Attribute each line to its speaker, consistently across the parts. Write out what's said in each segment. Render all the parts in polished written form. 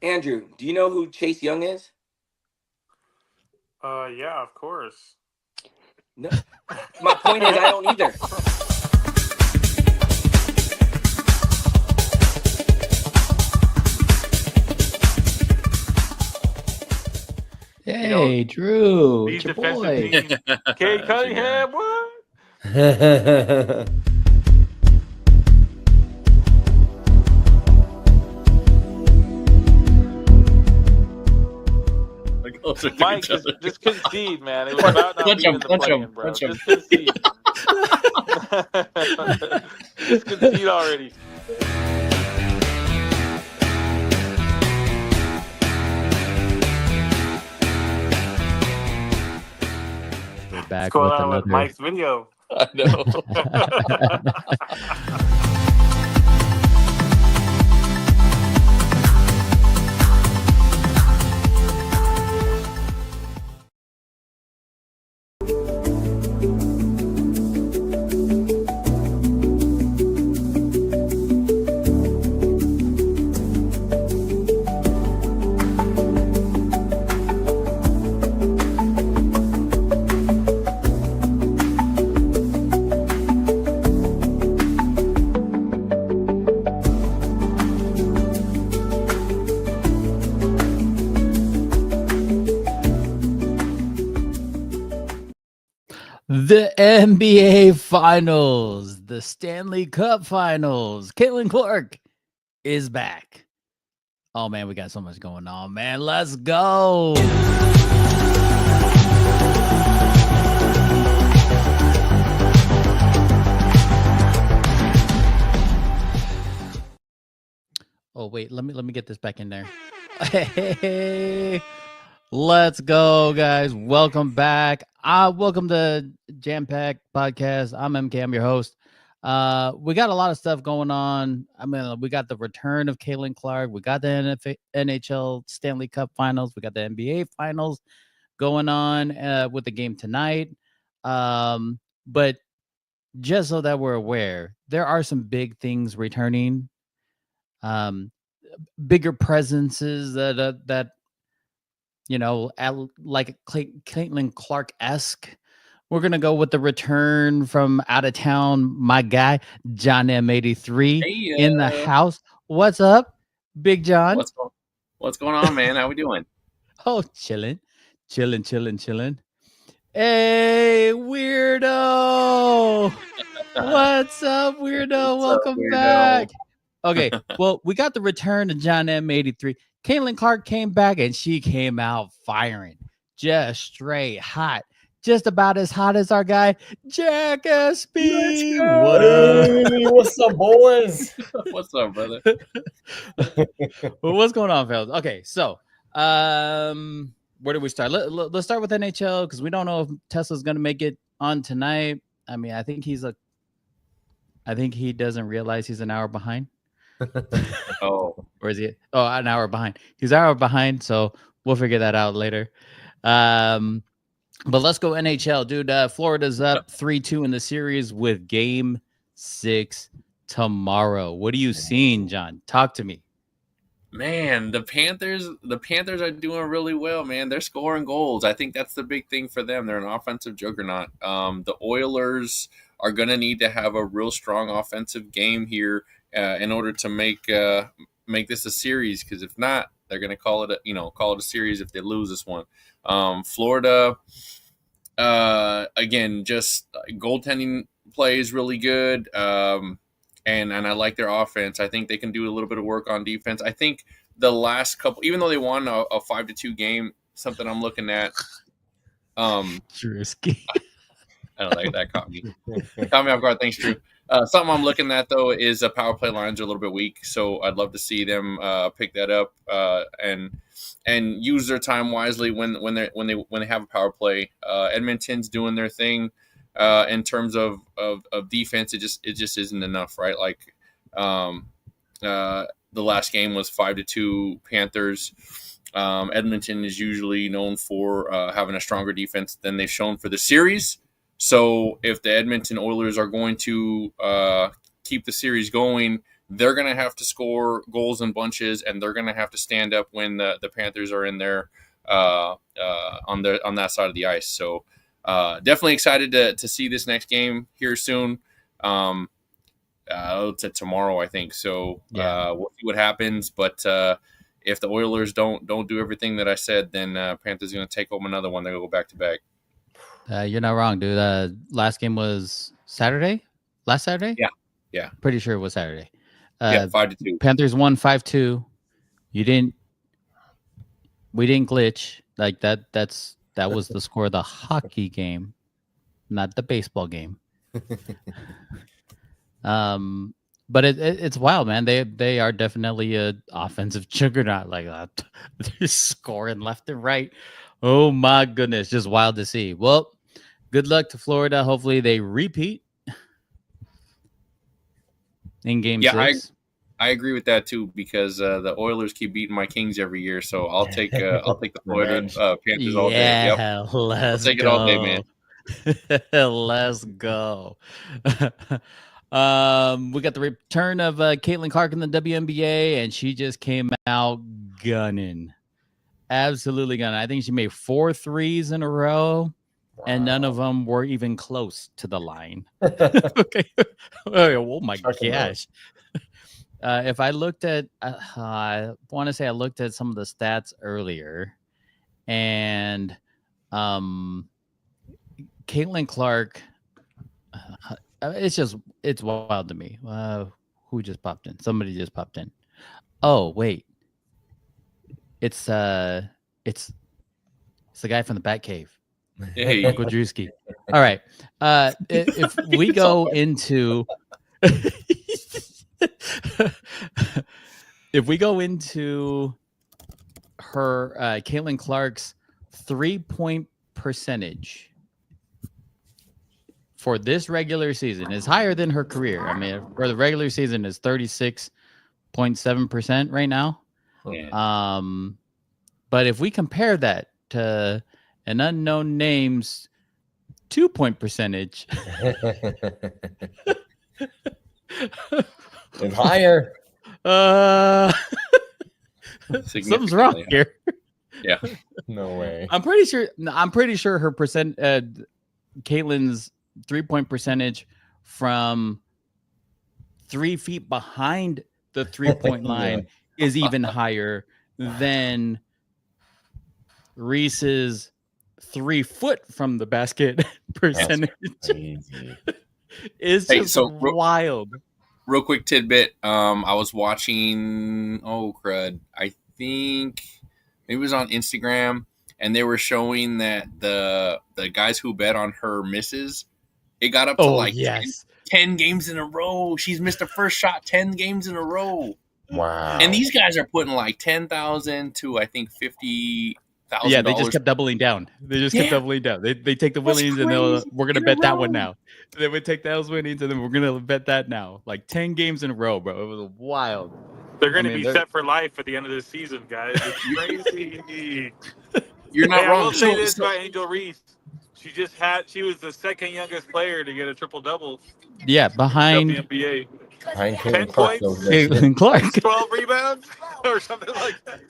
Speaker 1: Andrew, do you know who Chase Young is?
Speaker 2: Yeah, of course.
Speaker 1: No. My point is, I don't either.
Speaker 3: Hey, Drew,
Speaker 2: These
Speaker 3: it's your
Speaker 2: defensive
Speaker 3: boy.
Speaker 2: teams. Kate Cunningham, what? Mike, just concede, man. It was about not being in the play-in, bro. Just concede. Just concede already.
Speaker 3: We're back
Speaker 2: What's going
Speaker 3: with
Speaker 2: on
Speaker 3: another.
Speaker 2: with Mike's video?
Speaker 4: I know.
Speaker 3: The NBA Finals, the Stanley Cup Finals. Caitlin Clark is back. Oh, man, we got so much going on, man. Let's go. Oh, wait, let me get this back in there. Hey, let's go, guys. Welcome back. Welcome to JAMM Packed podcast. I'm MK. I'm your host. We got a lot of stuff going on. I mean, we got the return of Caitlin Clark. We got the NHL Stanley Cup Finals. We got the NBA Finals going on with the game tonight. But just so that we're aware, there are some big things returning. Bigger presences that like Caitlin Clark-esque. We're gonna go with the return from out of town, my guy John M83 in the house. What's up, Big John?
Speaker 4: What's going on, man? How we doing?
Speaker 3: Oh, chilling. Hey, weirdo. What's up, weirdo? Welcome back. Okay, well, we got the return of John M83. Caitlin Clark came back and she came out firing, just straight hot, just about as hot as our guy Jack SB. What up?
Speaker 5: Hey, what's up, boys?
Speaker 4: What's up, brother?
Speaker 3: Well, what's going on, fellas? Okay, so where do we start? Let's start with NHL because we don't know if Tesla's gonna make it on tonight. I mean, I think he doesn't realize he's an hour behind.
Speaker 4: Oh,
Speaker 3: or is he? Oh, an hour behind. He's an hour behind, so we'll figure that out later. But let's go NHL, dude. Florida's up 3-2 in the series with Game 6 tomorrow. What are you seeing, John? Talk to me.
Speaker 4: Man, the Panthers are doing really well, man. They're scoring goals. I think that's the big thing for them. They're an offensive juggernaut. The Oilers are going to need to have a real strong offensive game here in order to make this a series, because if not, they're going to call it a series if they lose this one. Florida, again, just goaltending play is really good, and I like their offense. I think they can do a little bit of work on defense. I think the last couple, even though they won a 5-2 game, something I'm looking at.
Speaker 3: Drewski.
Speaker 4: I don't know, that caught me off guard. Thanks, Drew. Something I'm looking at though is power play lines are a little bit weak, so I'd love to see them pick that up and use their time wisely when they have a power play. Edmonton's doing their thing in terms of defense. It just isn't enough, right? Like the last game was 5-2 Panthers. Edmonton is usually known for having a stronger defense than they've shown for the series. So if the Edmonton Oilers are going to keep the series going, they're going to have to score goals in bunches, and they're going to have to stand up when the Panthers are in there on that side of the ice. So definitely excited to see this next game here soon. It's tomorrow, I think. So we'll see what happens. But if the Oilers don't do everything that I said, then Panthers are going to take home another one. They're going to go back to back.
Speaker 3: You're not wrong, dude. Last game was Saturday. Last Saturday?
Speaker 4: Yeah.
Speaker 3: Pretty sure it was Saturday.
Speaker 4: 5-2.
Speaker 3: Panthers won 5-2. We didn't glitch like that. That was the score of the hockey game, not the baseball game. But it's wild, man. They are definitely a offensive juggernaut. Like they're scoring left and right. Oh my goodness, just wild to see. Well, good luck to Florida. Hopefully they repeat in game 6.
Speaker 4: I agree with that too, because the Oilers keep beating my Kings every year. So I'll take the Oilers, Panthers all day. Yep.
Speaker 3: Let's
Speaker 4: take it all day, man.
Speaker 3: Let's go. We got the return of Caitlin Clark in the WNBA, and she just came out gunning. Absolutely gunning. I think she made 4 threes in a row, and none of them were even close to the line. Okay. Oh my gosh. If I looked at, I want to say I looked at some of the stats earlier, and Caitlin Clark, it's wild to me. Who just popped in? Somebody just popped in. Oh wait, it's the guy from the Batcave.
Speaker 4: Hey,
Speaker 3: Uncle Drewski. All right. If we go into her Caitlin Clark's 3-point percentage for this regular season is higher than her career. I mean, for the regular season is 36.7% right now.
Speaker 4: yeah.
Speaker 3: But if we compare that to an unknown name's 2-point percentage,
Speaker 5: It's higher.
Speaker 3: Something's wrong here.
Speaker 4: Yeah.
Speaker 5: No way.
Speaker 3: I'm pretty sure her Caitlin's 3-point percentage from 3 feet behind the 3-point line is even higher than Reese's 3 foot from the basket percentage. It's just wild.
Speaker 4: Real quick tidbit. I was watching, I think maybe it was on Instagram, and they were showing that the guys who bet on her misses, it got up to 10 games in a row. She's missed the first shot 10 games in a row.
Speaker 5: Wow.
Speaker 4: And these guys are putting like 10,000 to I think 50,000.
Speaker 3: Yeah, they just kept doubling down. They kept doubling down. They take the winnings and we're gonna bet that one now. They would take those winnings and then we're gonna bet that now. Like 10 games in a row, bro. It was wild.
Speaker 2: They're gonna be set for life at the end of the season, guys. It's crazy.
Speaker 4: You're not wrong.
Speaker 2: I will say this about Angel Reese. She was the second youngest player to get a triple double.
Speaker 3: Yeah, behind
Speaker 2: WNBA.
Speaker 5: Behind
Speaker 2: 10 points,
Speaker 3: Caitlin Clark.
Speaker 2: 12 rebounds, or something like that.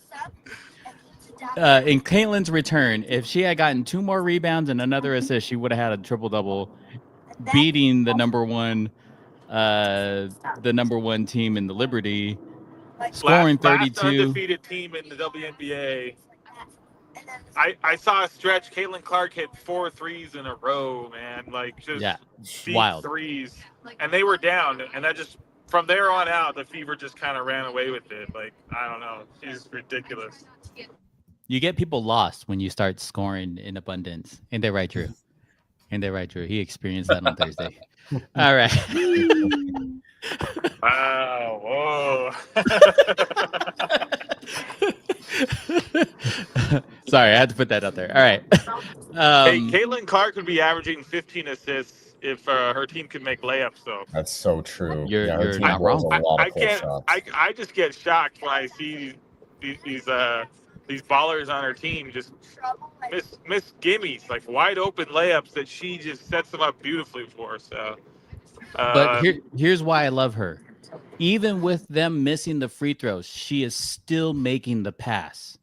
Speaker 3: In Caitlin's return, if she had gotten 2 more rebounds and another assist, she would have had a triple double, beating the number one team in the Liberty, scoring 32.
Speaker 2: Last undefeated team in the WNBA. I saw a stretch. Caitlin Clark hit 4 threes in a row, man. Like just deep
Speaker 3: wild
Speaker 2: threes, and they were down, and that just from there on out, the Fever just kind of ran away with it. Like I don't know, she's ridiculous.
Speaker 3: You get people lost when you start scoring in abundance. Ain't that right, Drew? Ain't that right, Drew? He experienced that on Thursday. All right.
Speaker 2: Wow. Whoa.
Speaker 3: Sorry, I had to put that out there. All right.
Speaker 2: Hey, Caitlin Clark would be averaging 15 assists if her team could make layups, though.
Speaker 5: That's so true.
Speaker 3: You're not wrong.
Speaker 2: I just get shocked when I see these ballers on her team just miss gimmies, like wide open layups that she just sets them up beautifully for. So,
Speaker 3: but here's why I love her. even with them missing the free throws, she is still making the pass.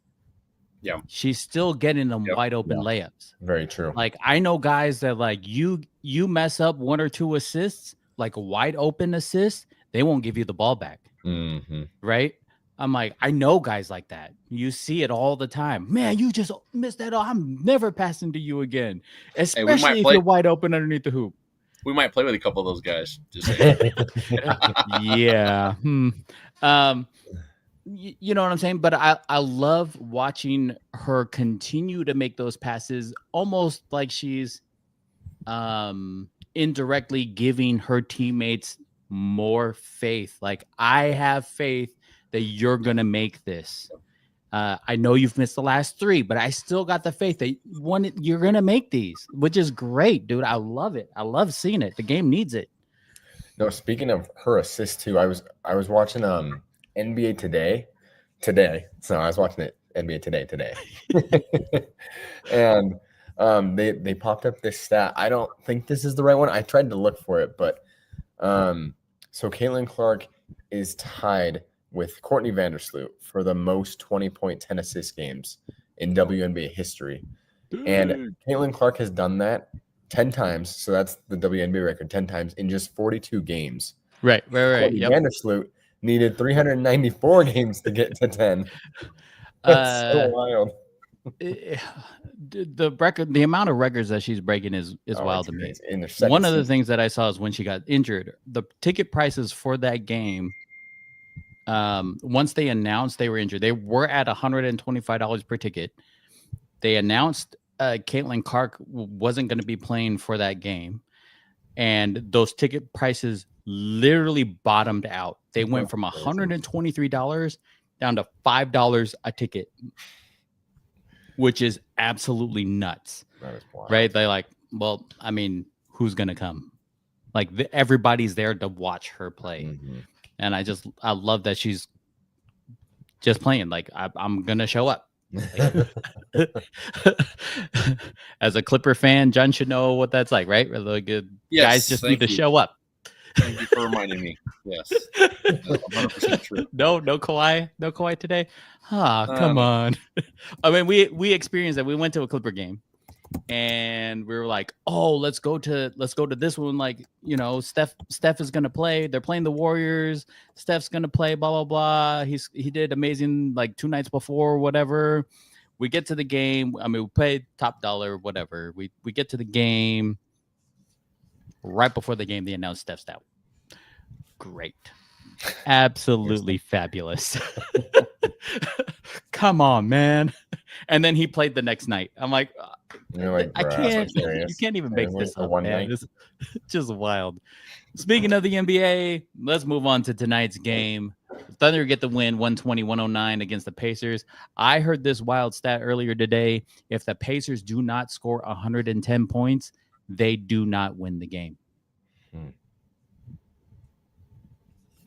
Speaker 4: Yeah.
Speaker 3: She's still getting them
Speaker 4: Yep.
Speaker 3: wide open layups.
Speaker 5: Very true.
Speaker 3: Like I know guys that like you mess up 1 or 2 assists, like a wide open assist, they won't give you the ball back.
Speaker 5: Mm-hmm.
Speaker 3: Right? I'm like, I know guys like that. You see it all the time. Man, you just missed that. I'm never passing to you again. Especially if you're wide open underneath the hoop.
Speaker 4: We might play with a couple of those guys. Just saying.
Speaker 3: Yeah. You know what I'm saying? But I love watching her continue to make those passes almost like she's indirectly giving her teammates more faith. Like, I have faith that you're going to make this. I know you've missed the last 3, but I still got the faith that you're going to make these, which is great, dude. I love it. I love seeing it. The game needs it.
Speaker 5: No, speaking of her assist too, I was watching NBA today. So I was watching it NBA today. And they popped up this stat. I don't think this is the right one. I tried to look for it, but so Caitlin Clark is tied with Courtney Vandersloot for the most 20-point 10 assist games in WNBA history. And Caitlin Clark has done that 10 times. So that's the WNBA record, 10 times in just 42 games.
Speaker 3: Right.
Speaker 5: Courtney Vandersloot needed 394 games to get to 10. That's so wild.
Speaker 3: The amount of records that she's breaking is wild to me. One of the things that I saw is when she got injured, the ticket prices for that game, once they announced they were injured, they were at $125 per ticket. They announced Caitlin Clark wasn't going to be playing for that game, and those ticket prices literally bottomed out. They went from $123 down to $5 a ticket, which is absolutely nuts. Right? They're like, well, I mean, who's going to come? Like, everybody's there to watch her play. Mm-hmm. And I love that she's just playing. Like, I'm going to show up. As a Clipper fan, John should know what that's like, right? Really good. Yes, guys just need to show up.
Speaker 4: Thank you for reminding me. Yes. 100% true.
Speaker 3: No Kawhi today. Come on. I mean, we experienced that. We went to a Clipper game and we were like, oh, let's go to this one. Like, you know, Steph is gonna play. They're playing the Warriors. Steph's gonna play, blah, blah, blah. He did amazing like 2 nights before, whatever. We get to the game. I mean, we paid top dollar, whatever. We get to the game. Right before the game, they announced Steph's out. Great. Absolutely fabulous. Come on, man. And then he played the next night. I'm like, I can't. You can't even make this up, man. It's just wild. Speaking of the NBA, let's move on to tonight's game. Thunder get the win 120-109 against the Pacers. I heard this wild stat earlier today. If the Pacers do not score 110 points, they do not win the game.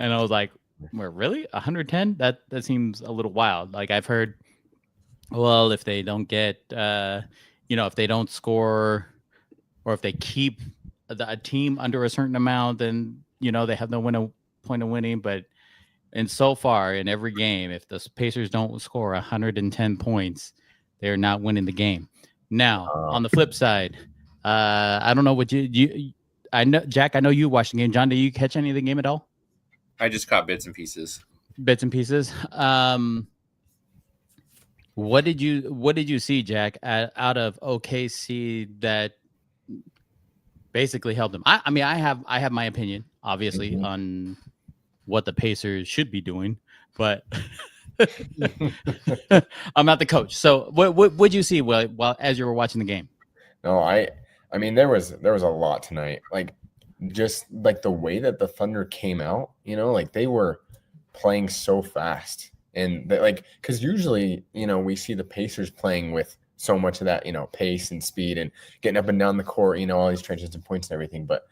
Speaker 3: And I was like, well, really? 110? That seems a little wild. Like, I've heard, well, if they don't get, if they don't score or if they keep a team under a certain amount, then, they have no point of winning. But so far in every game, if the Pacers don't score 110 points, they're not winning the game. Now, on the flip side, I don't know what I know, Jack, I know you watched the game. John, did you catch any of the game at all?
Speaker 4: I just caught bits and pieces. What did you see, Jack, out of OKC that basically helped them? I mean, I have my opinion, obviously, on what the Pacers should be doing, but I'm not the coach. So what would you see while as you were watching the game?
Speaker 5: No, I mean, there was a lot tonight. Like, just like the way that the Thunder came out, like they were playing so fast, and because usually, we see the Pacers playing with so much of that, pace and speed and getting up and down the court, all these transitions and points and everything. But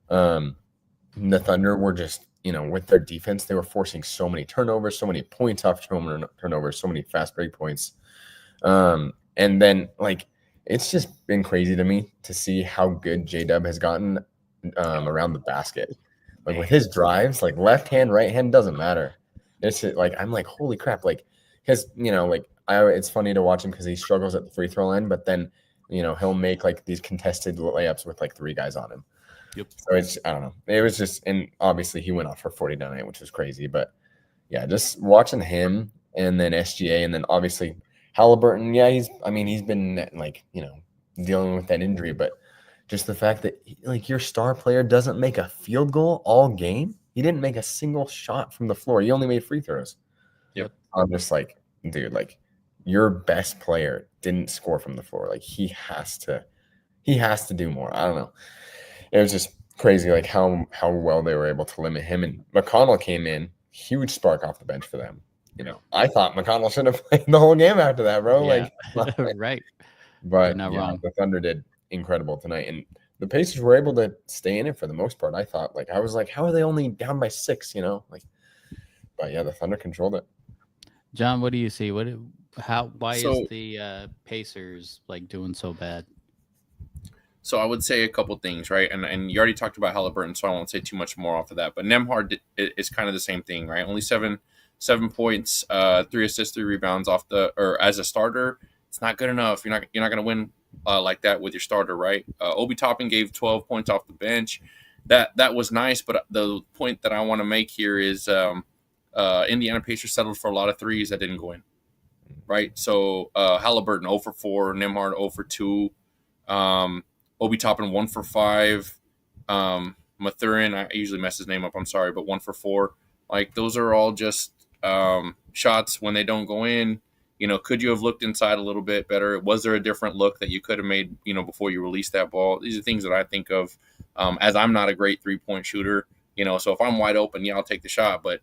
Speaker 5: the Thunder were just, with their defense, they were forcing so many turnovers, so many points off turnovers, so many fast break points. And then it's just been crazy to me to see how good J-Dub has gotten around the basket. Like with his drives, like left hand, right hand doesn't matter. It's like I'm like, holy crap! Like his, it's funny to watch him because he struggles at the free throw line, but then he'll make like these contested layups with like 3 guys on him.
Speaker 3: Yep.
Speaker 5: So I don't know. It was just, and obviously he went off for 40 tonight, which was crazy. But yeah, just watching him and then SGA and then obviously Halliburton. Yeah, he's been like dealing with that injury, but just the fact that like your star player doesn't make a field goal all game. He didn't make a single shot from the floor. He only made free throws.
Speaker 4: Yep.
Speaker 5: I'm just like, dude, like your best player didn't score from the floor. Like he has to do more. I don't know. It was just crazy, like how well they were able to limit him. And McConnell came in, huge spark off the bench for them. I thought McConnell should have played the whole game after that, bro.
Speaker 3: Yeah.
Speaker 5: Like,
Speaker 3: Right.
Speaker 5: but
Speaker 3: You're not wrong.
Speaker 5: the Thunder did incredible tonight, and the Pacers were able to stay in it for the most part. I thought, like, I was like, how are they only down by 6? But yeah, the Thunder controlled it.
Speaker 3: John, what do you see? Why
Speaker 4: So-
Speaker 3: is the Pacers like doing so bad?
Speaker 4: So I would say a couple things, right? And you already talked about Halliburton, so I won't say too much more off of that. But Nembhard is kind of the same thing, right? Only seven points, 3 assists, 3 rebounds or as a starter. It's not good enough. You're not going to win like that with your starter, right? Obi Toppin gave 12 points off the bench. That was nice, but the point that I want to make here is Indiana Pacers settled for a lot of threes that didn't go in, right? So Halliburton 0 for 4, Nembhard 0 for 2. Obi Toppin 1 for 5. Mathurin, I usually mess his name up, I'm sorry, but 1 for 4. Like those are all just shots when they don't go in. Could you have looked inside a little bit better? Was there a different look that you could have made, before you released that ball? These are things that I think of as I'm not a great 3-point shooter. So if I'm wide open, yeah, I'll take the shot. But,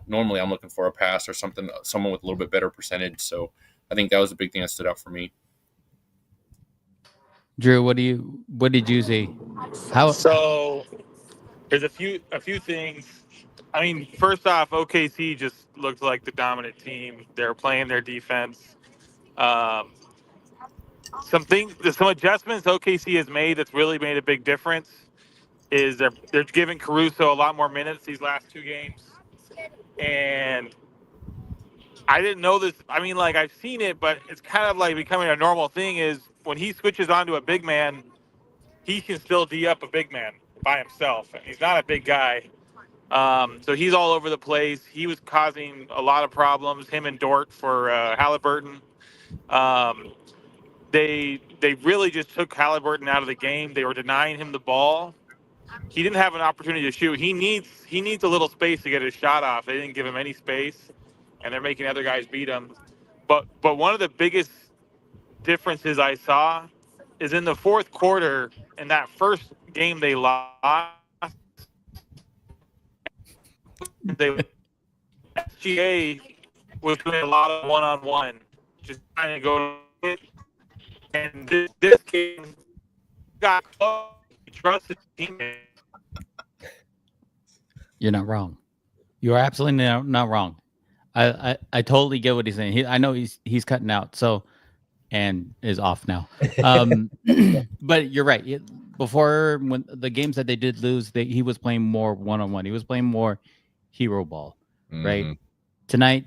Speaker 4: normally I'm looking for a pass or someone with a little bit better percentage. So I think that was the big thing that stood out for me.
Speaker 3: Drew, what did you see?
Speaker 2: So there's a few things. I mean, first off, OKC just looked like the dominant team. They're playing their defense. Some adjustments OKC has made that's really made a big difference is they're giving Caruso a lot more minutes these last 2 games. And I didn't know this. I mean, like, I've seen it, but it's kind of like becoming a normal thing is when he switches onto a big man, he can still D up a big man by himself. And he's not a big guy. So he's all over the place. He was causing a lot of problems, him and Dort for Halliburton. They really just took Halliburton out of the game. They were denying him the ball. He didn't have an opportunity to shoot. He needs a little space to get his shot off. They didn't give him any space, and they're making other guys beat him. But one of the biggest differences I saw is in the fourth quarter. In that first game they lost, SGA was doing a lot of one-on-one, just trying to go. And this game got close. He trusted his teammates.
Speaker 3: You're not wrong. You are absolutely not wrong. I totally get what he's saying. I know he's cutting out, so and is off now. But you're right. Before, when the games that they did lose, he was playing more one-on-one. He was playing more hero ball, right? Tonight,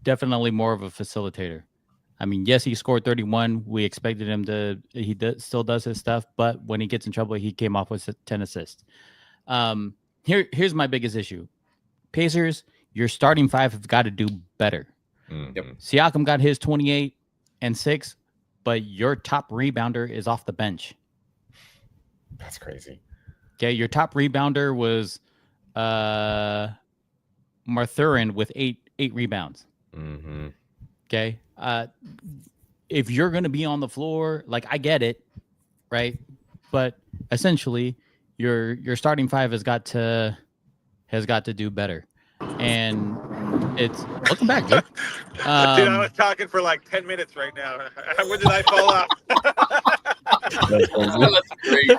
Speaker 3: definitely more of a facilitator. I mean, yes, he scored 31. We expected him to. Still does his stuff, but when he gets in trouble, he came off with 10 assists. Here's my biggest issue. Pacers, your starting 5 have got to do better.
Speaker 4: Yep.
Speaker 3: Siakam got his 28 and 6, but your top rebounder is off the bench.
Speaker 5: That's crazy.
Speaker 3: Okay, your top rebounder was Mathurin with eight rebounds.
Speaker 5: Mm-hmm.
Speaker 3: Okay. If you're going to be on the floor, like, I get it, right? But essentially, your starting 5 has got to do better. And it's welcome back, dude.
Speaker 2: Dude, I was talking for like 10 minutes right now. Where did I fall off?
Speaker 4: That's great.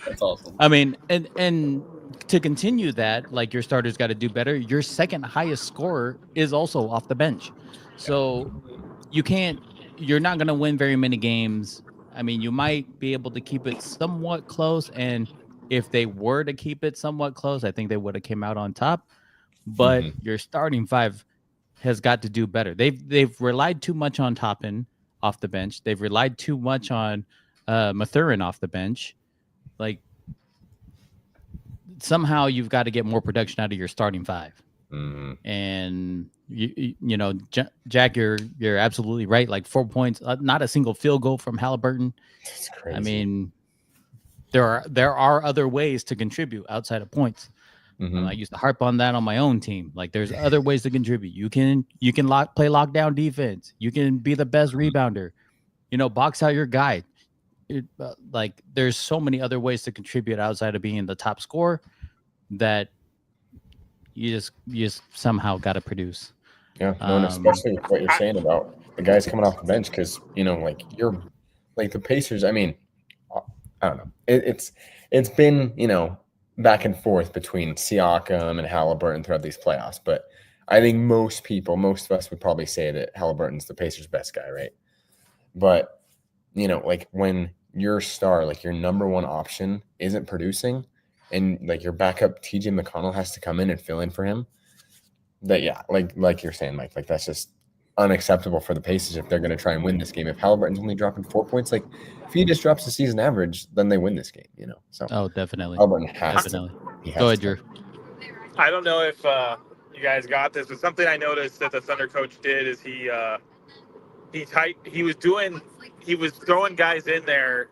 Speaker 4: That's awesome.
Speaker 3: I mean, and to continue that, like, your starters got to do better. Your second highest scorer is also off the bench. So you're not going to win very many games. I mean, you might be able to keep it somewhat close, and if they were to keep it somewhat close, I think they would have came out on top. But your starting five has got to do better. They've relied too much on Toppin off the bench. They've relied too much on Mathurin off the bench. Like, somehow you've got to get more production out of your starting five. And you know, Jack, you're absolutely right. Like 4 points, not a single field goal from Halliburton.
Speaker 5: That's crazy.
Speaker 3: I mean, there are other ways to contribute outside of points. I used to harp on that on my own team. Like, there's other ways to contribute. You can play lockdown defense. You can be the best rebounder. You know, box out your guy. Like, there's so many other ways to contribute outside of being the top scorer that you just somehow got to produce.
Speaker 5: Yeah, no, and especially with what you're saying about the guys coming off the bench, because you know, like the Pacers. I mean, I don't know. It's been, you know, back and forth between Siakam and Halliburton throughout these playoffs, but I think most of us would probably say that Halliburton's the Pacers' best guy, right? But you know, like when your star, like your number one option, isn't producing, and like your backup TJ McConnell has to come in and fill in for him, that like you're saying, Mike, like that's just unacceptable for the Pacers if they're going to try and win this game. If Halliburton's only dropping 4 points, like if he just drops the season average, then they win this game, you know. So
Speaker 3: definitely.
Speaker 5: Halliburton has to.
Speaker 3: Go ahead, Drew.
Speaker 2: I don't know if you guys got this, but something I noticed that the Thunder coach did is he was throwing guys in there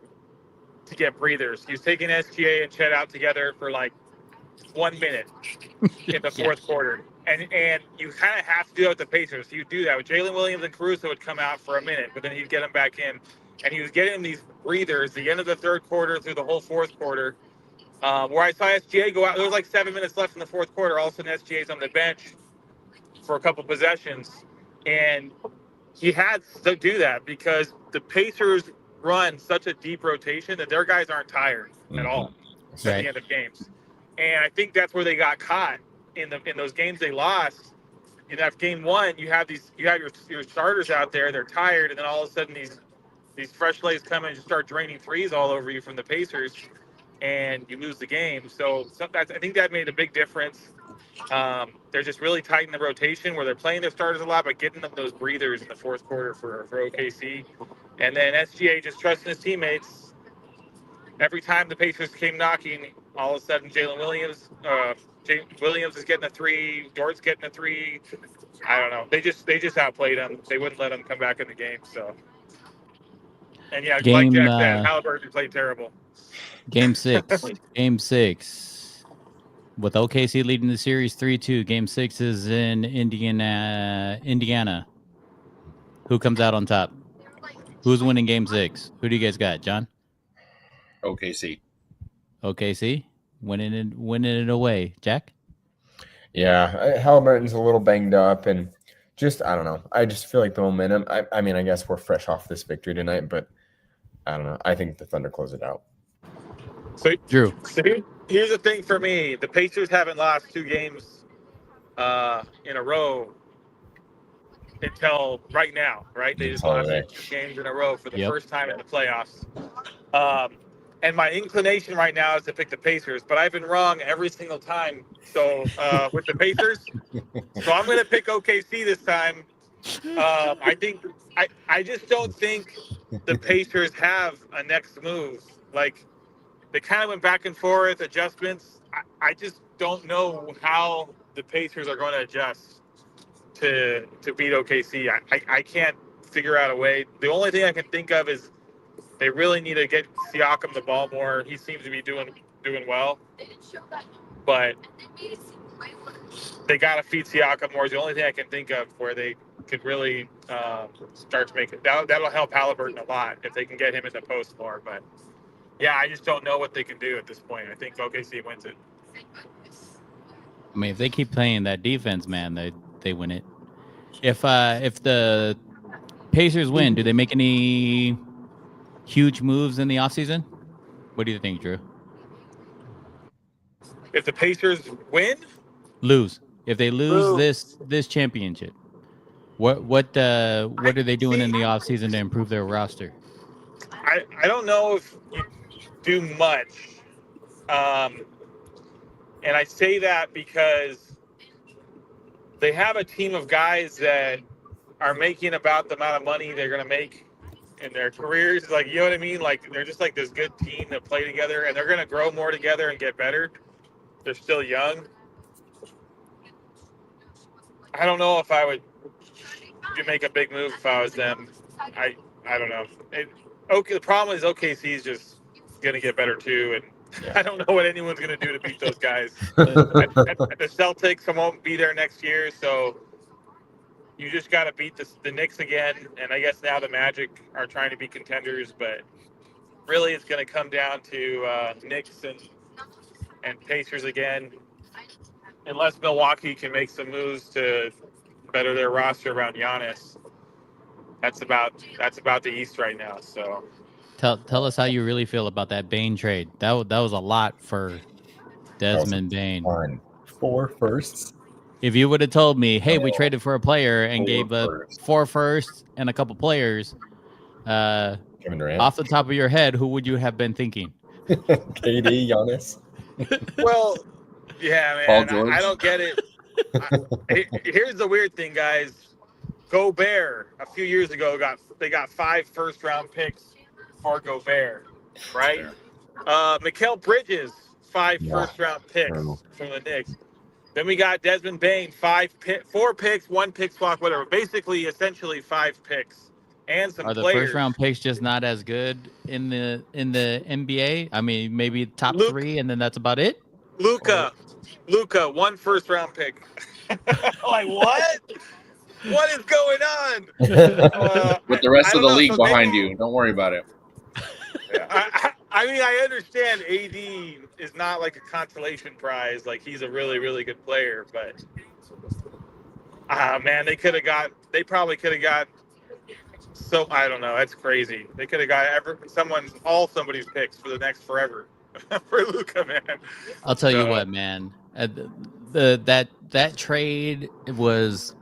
Speaker 2: to get breathers. He was taking SGA and Chet out together for like 1 minute in the fourth quarter. And you kind of have to do that with the Pacers. You do that with Jalen Williams and Caruso would come out for a minute, but then he'd get them back in. And he was getting them these breathers the end of the third quarter through the whole fourth quarter. Where I saw SGA go out, there was like 7 minutes left in the fourth quarter. All of a sudden, SGA's on the bench for a couple possessions. And he had to do that because the Pacers run such a deep rotation that their guys aren't tired at all at the end of games. And I think that's where they got caught in those games they lost. In that game one, you have your starters out there, they're tired, and then all of a sudden these fresh legs come in and just start draining threes all over you from the Pacers, and you lose the game. So I think that made a big difference. They're just really tight in the rotation where they're playing their starters a lot, but getting them those breathers in the fourth quarter for OKC. And then SGA just trusting his teammates. Every time the Pacers came knocking, all of a sudden Jalen Williams is getting a three, Dort's getting a three. I don't know. They just outplayed them. They wouldn't let them come back in the game. So, and yeah, like Jack said, Halliburton played terrible.
Speaker 3: Game 6. Game 6. With OKC leading the series 3-2. Game 6 is in Indiana. Who comes out on top? Who's winning Game 6? Who do you guys got, John?
Speaker 4: OKC.
Speaker 3: OKC winning it away. Jack?
Speaker 5: Yeah, Halliburton's a little banged up, and just I don't know. I just feel like the momentum. I mean, I guess we're fresh off this victory tonight, but I don't know. I think the Thunder close it out.
Speaker 2: So,
Speaker 3: Drew.
Speaker 2: So here's the thing for me: the Pacers haven't lost 2 games in a row until right now. Right? They just lost 2 games in a row for the first time in the playoffs. And my inclination right now is to pick the Pacers, but I've been wrong every single time. So with the Pacers, so I'm going to pick OKC this time. I just don't think the Pacers have a next move. Like, they kind of went back and forth, adjustments. I just don't know how the Pacers are going to adjust to beat OKC. I can't figure out a way. The only thing I can think of is they really need to get Siakam the ball more. He seems to be doing well, but they got to feed Siakam more. Is the only thing I can think of where they could really start to make it. That'll help Halliburton a lot if they can get him in the post more. But yeah, I just don't know what they can do at this point. I think OKC wins it.
Speaker 3: I mean, if they keep playing that defense, man, they win it. If the Pacers win, do they make any huge moves in the offseason? What do you think, Drew?
Speaker 2: If the Pacers win?
Speaker 3: Lose. If they lose this championship, what are they doing in the offseason to improve their roster?
Speaker 2: I don't know if you do much. And I say that because they have a team of guys that are making about the amount of money they're going to make in their careers. Like, you know what I mean? Like, they're just like this good team that play together, and they're going to grow more together and get better. They're still young. I don't know if I would make a big move if I was them. I don't know. The problem is OKC is just going to get better too, and I don't know what anyone's going to do to beat those guys. The Celtics won't be there next year, so you just got to beat the Knicks again. And I guess now the Magic are trying to be contenders, but really it's going to come down to Knicks and Pacers again, unless Milwaukee can make some moves to better their roster around Giannis. That's about the East right now. So
Speaker 3: Tell us how you really feel about that Bane trade. That was a lot for Desmond Bane.
Speaker 5: On 4 firsts.
Speaker 3: If you would have told me, hey, we traded for a player and gave up 4 firsts and a couple players,
Speaker 5: Kevin Durant.
Speaker 3: off the top of your head, who would you have been thinking?
Speaker 5: KD, Giannis.
Speaker 2: Well, yeah, man. I don't get it. Here's the weird thing, guys. Gobert a few years ago they got 5 first-round picks for Gobert, right? Mikal Bridges, 5 first-round picks from the Knicks. Then we got Desmond Bane, 4 picks, 1 pick swap, whatever. Basically, essentially 5 picks and some
Speaker 3: Are the
Speaker 2: players.
Speaker 3: first-round picks just not as good in the NBA? I mean, maybe top 3, and then that's about it.
Speaker 2: Luka, 1 first-round pick. Like, what? What is going on?
Speaker 4: With the rest of the league behind you, don't worry about it.
Speaker 2: I mean, I understand AD is not like a consolation prize. Like, he's a really, really good player, but man, they probably could have got. So I don't know. That's crazy. They could have got somebody's picks for the next forever for Luka, man.
Speaker 3: I'll tell you what, man. That trade was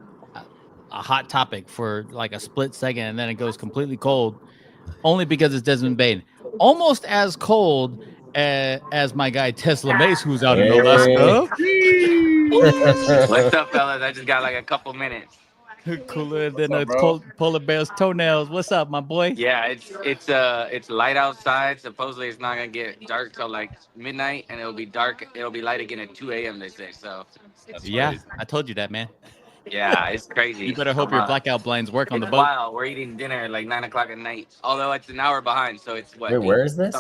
Speaker 3: a hot topic for like a split second, and then it goes completely cold, only because it's Desmond Bane. Almost as cold as my guy TeslaMase, who's out in Alaska.
Speaker 1: What's up, fellas? I just got like a couple minutes.
Speaker 3: Cooler than a polar bear's toenails. What's up, my boy?
Speaker 1: Yeah, it's light outside. Supposedly it's not gonna get dark till like midnight, and it'll be dark. It'll be light again at 2 a.m. They say. So
Speaker 3: yeah, I told you that, man.
Speaker 1: Yeah, it's crazy.
Speaker 3: You better hope your blackout blinds work on the boat.
Speaker 1: Wow, we're eating dinner at like 9 o'clock at night. Although it's an hour behind, so it's what?
Speaker 5: Wait, where is this?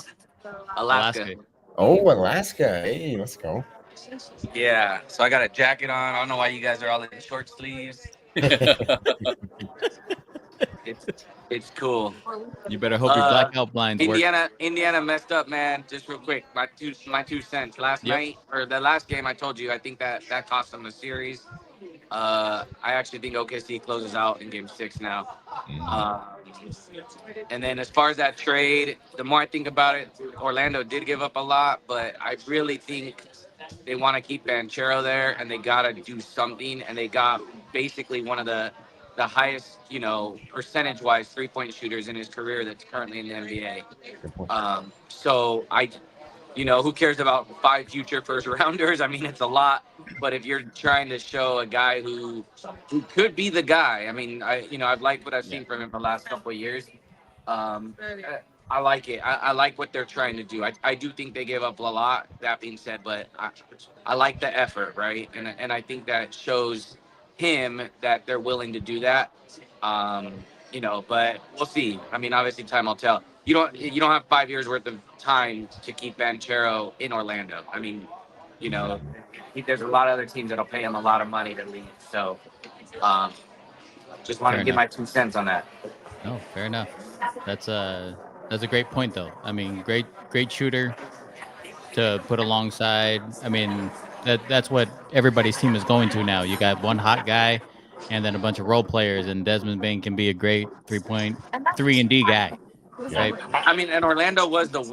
Speaker 1: Alaska.
Speaker 5: Oh, Alaska. Hey, let's go.
Speaker 1: Yeah. So I got a jacket on. I don't know why you guys are all in short sleeves. It's cool.
Speaker 3: You better hope your blackout blinds work.
Speaker 1: Indiana messed up, man. Just real quick, my 2 cents. Last night, or the last game, I told you, I think that cost them the series. I actually think OKC closes out in Game 6 now. And then as far as that trade, the more I think about it, Orlando did give up a lot, but I really think they want to keep Banchero there, and they got to do something. And they got basically one of the highest, percentage-wise three-point shooters in his career that's currently in the NBA. So who cares about 5 future first-rounders? I mean, it's a lot. But if you're trying to show a guy who could be the guy, I mean, I've liked what I've seen from him the last couple of years. I like it. I like what they're trying to do. I do think they gave up a lot, that being said, but I like the effort, right? And I think that shows him that they're willing to do that. But we'll see. I mean, obviously time will tell. You don't have 5 years worth of time to keep Banchero in Orlando. I mean, there's a lot of other teams that'll pay him a lot of money to leave. So just want to give my 2 cents on that.
Speaker 3: No, fair enough. That's a great point, though. I mean, great shooter to put alongside. I mean, that's what everybody's team is going to now. You got one hot guy and then a bunch of role players, and Desmond Bane can be a great 3-and-D guy. Right?
Speaker 1: I mean, and Orlando was the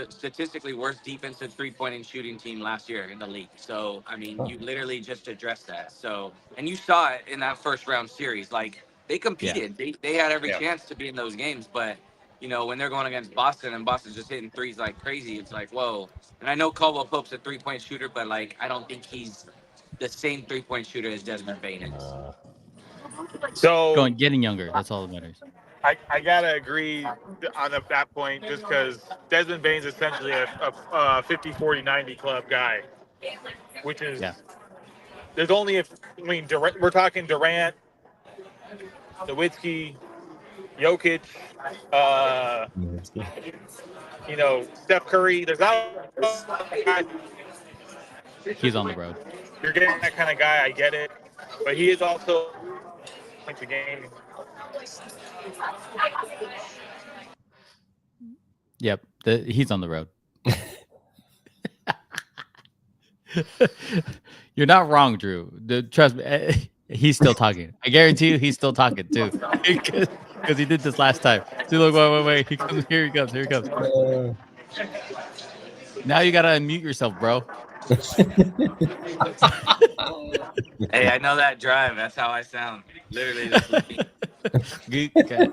Speaker 1: statistically worst defensive 3-point and shooting team last year in the league. So, I mean, you literally just addressed that. So, and you saw it in that first round series. Like, they competed. Yeah. They had every chance to be in those games, but you know, when they're going against Boston and Boston's just hitting threes like crazy, it's like, whoa. And I know Caldwell Pope's a 3-point shooter, but like, I don't think he's the same 3-point shooter as Desmond Bain is.
Speaker 2: So
Speaker 3: Getting younger. That's all that matters.
Speaker 2: I gotta agree on that point, just because Desmond Bain's essentially a 50, 40, 90 club guy, which is there's only Durant, we're talking Durant, Nowitzki, Jokic, you know, Steph Curry. There's not
Speaker 3: He's on the road.
Speaker 2: You're getting that kind of guy. I get it, but he is also the game.
Speaker 3: Yep, he's on the road. You're not wrong, Drew. Trust me, he's still talking. I guarantee you, he's still talking too, because he did this last time. See, look, wait. He comes. Here he comes. Now you gotta unmute yourself, bro.
Speaker 1: Hey, I know that drive. That's how I sound. Literally.
Speaker 3: Okay.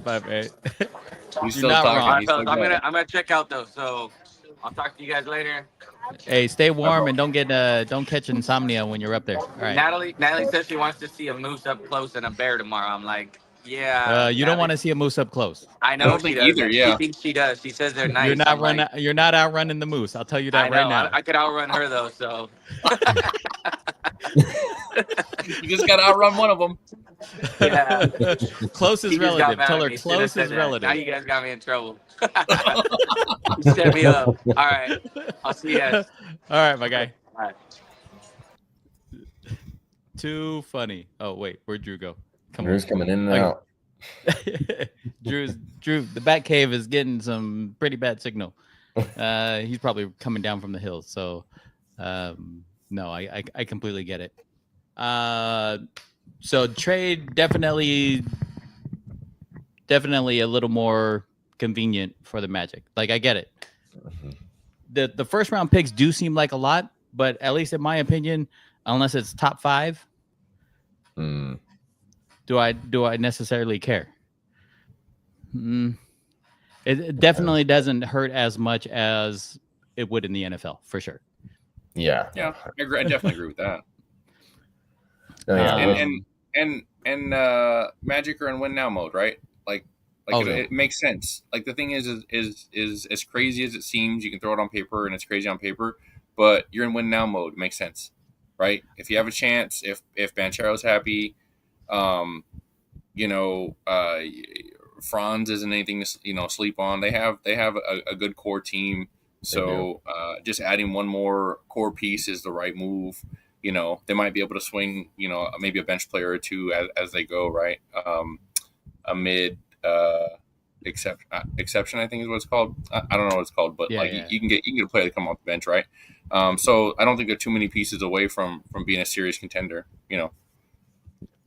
Speaker 3: Bye, man.
Speaker 4: He's
Speaker 3: You're not wrong.
Speaker 1: All right, fellas, I'm gonna check out though. So I'll talk to you guys later.
Speaker 3: Hey, stay warm and don't catch insomnia when you're up there. All right.
Speaker 1: Natalie says she wants to see a moose up close and a bear tomorrow. I'm like, yeah.
Speaker 3: You don't want to see a moose up close.
Speaker 1: I know
Speaker 4: I don't
Speaker 1: she
Speaker 4: think
Speaker 1: does.
Speaker 4: either, yeah.
Speaker 1: She thinks she does. She says they're nice.
Speaker 3: You're not outrunning the moose. I'll tell you that
Speaker 1: I know.
Speaker 3: right now.
Speaker 1: I could outrun her though. So
Speaker 4: You just got to outrun one of them.
Speaker 1: yeah.
Speaker 3: Close is
Speaker 1: She just got
Speaker 3: relative.
Speaker 1: mad
Speaker 3: Tell
Speaker 1: at
Speaker 3: her
Speaker 1: me. Should've
Speaker 3: close
Speaker 1: said
Speaker 3: is
Speaker 1: that.
Speaker 3: relative.
Speaker 1: Now you guys got me in trouble. You set me up. All right. I'll see you guys.
Speaker 3: All right, my guy.
Speaker 1: All right.
Speaker 3: Too funny. Oh wait, where'd Drew go?
Speaker 5: Drew's coming in and
Speaker 3: Okay.
Speaker 5: out.
Speaker 3: Drew, the Bat Cave is getting some pretty bad signal. He's probably coming down from the hills. So, no, I completely get it. So trade definitely a little more convenient for the Magic. Like I get it. The first round picks do seem like a lot, but at least in my opinion, unless it's top 5, do I necessarily care? It definitely doesn't hurt as much as it would in the NFL for sure.
Speaker 5: Yeah.
Speaker 4: Yeah, I definitely agree with that.
Speaker 5: Oh, yeah.
Speaker 4: And Magic are in win now mode, right? Like it makes sense. Like the thing is as crazy as it seems. You can throw it on paper and it's crazy on paper, but you're in win now mode. It makes sense, right? If you have a chance, if Banchero's happy, you know, Franz isn't anything to sleep on. They have a good core team. So just adding one more core piece is the right move. You know, they might be able to swing, you know, maybe a bench player or two as they go, right? A mid exception, I think is what it's called. I don't know what it's called, but you can get a player to come off the bench, right? So I don't think they're too many pieces away from being a serious contender, you know.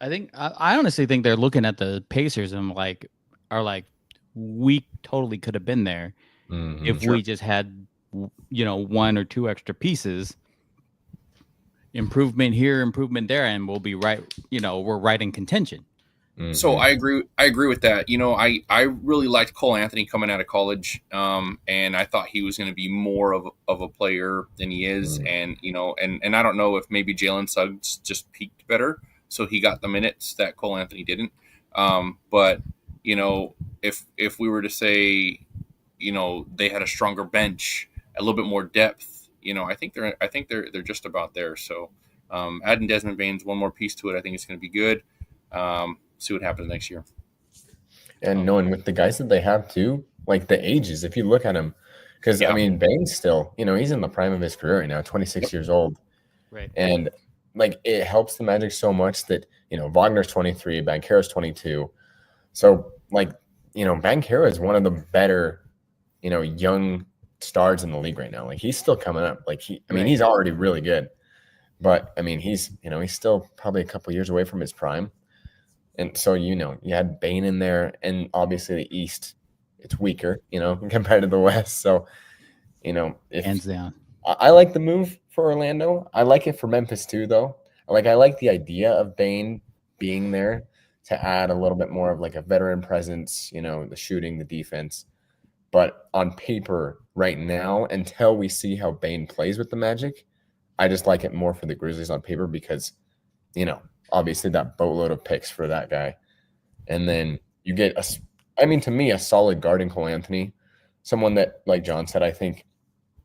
Speaker 3: I honestly think they're looking at the Pacers and are like, we totally could have been there if we just had, you know, 1 or 2 extra pieces. Improvement here, improvement there, and we'll be right. You know, we're right in contention.
Speaker 4: So I agree with that. You know, I really liked Cole Anthony coming out of college, and I thought he was going to be more of a player than he is. And you know, and I don't know if maybe Jalen Suggs just peaked better, so he got the minutes that Cole Anthony didn't. But you know, if we were to say, you know, they had a stronger bench, a little bit more depth, you know, I think they're just about there. So adding Desmond Bain's one more piece to it, I think it's going to be good. See what happens next year.
Speaker 5: And knowing with the guys that they have too, like the ages, if you look at him, because I mean, Bain's still, you know, he's in the prime of his career right now, 26 years old.
Speaker 3: Right.
Speaker 5: And like it helps the Magic so much that, you know, Wagner's 23, Banchero's 22. So like, you know, Banchero is one of the better, you know, young stars in the league right now. Like he's still coming up. Like he's already really good. But I mean, he's still probably a couple years away from his prime. And so, you know, you had Bain in there, and obviously the East, it's weaker, you know, compared to the West. So, you know,
Speaker 3: hands down.
Speaker 5: I like the move for Orlando. I like it for Memphis too, though. I like the idea of Bain being there to add a little bit more of like a veteran presence, you know, the shooting, the defense. But on paper right now, until we see how Bane plays with the Magic, I just like it more for the Grizzlies on paper because, you know, obviously that boatload of picks for that guy. And then you get to me, a solid guard in Cole Anthony, someone that, like John said, I think,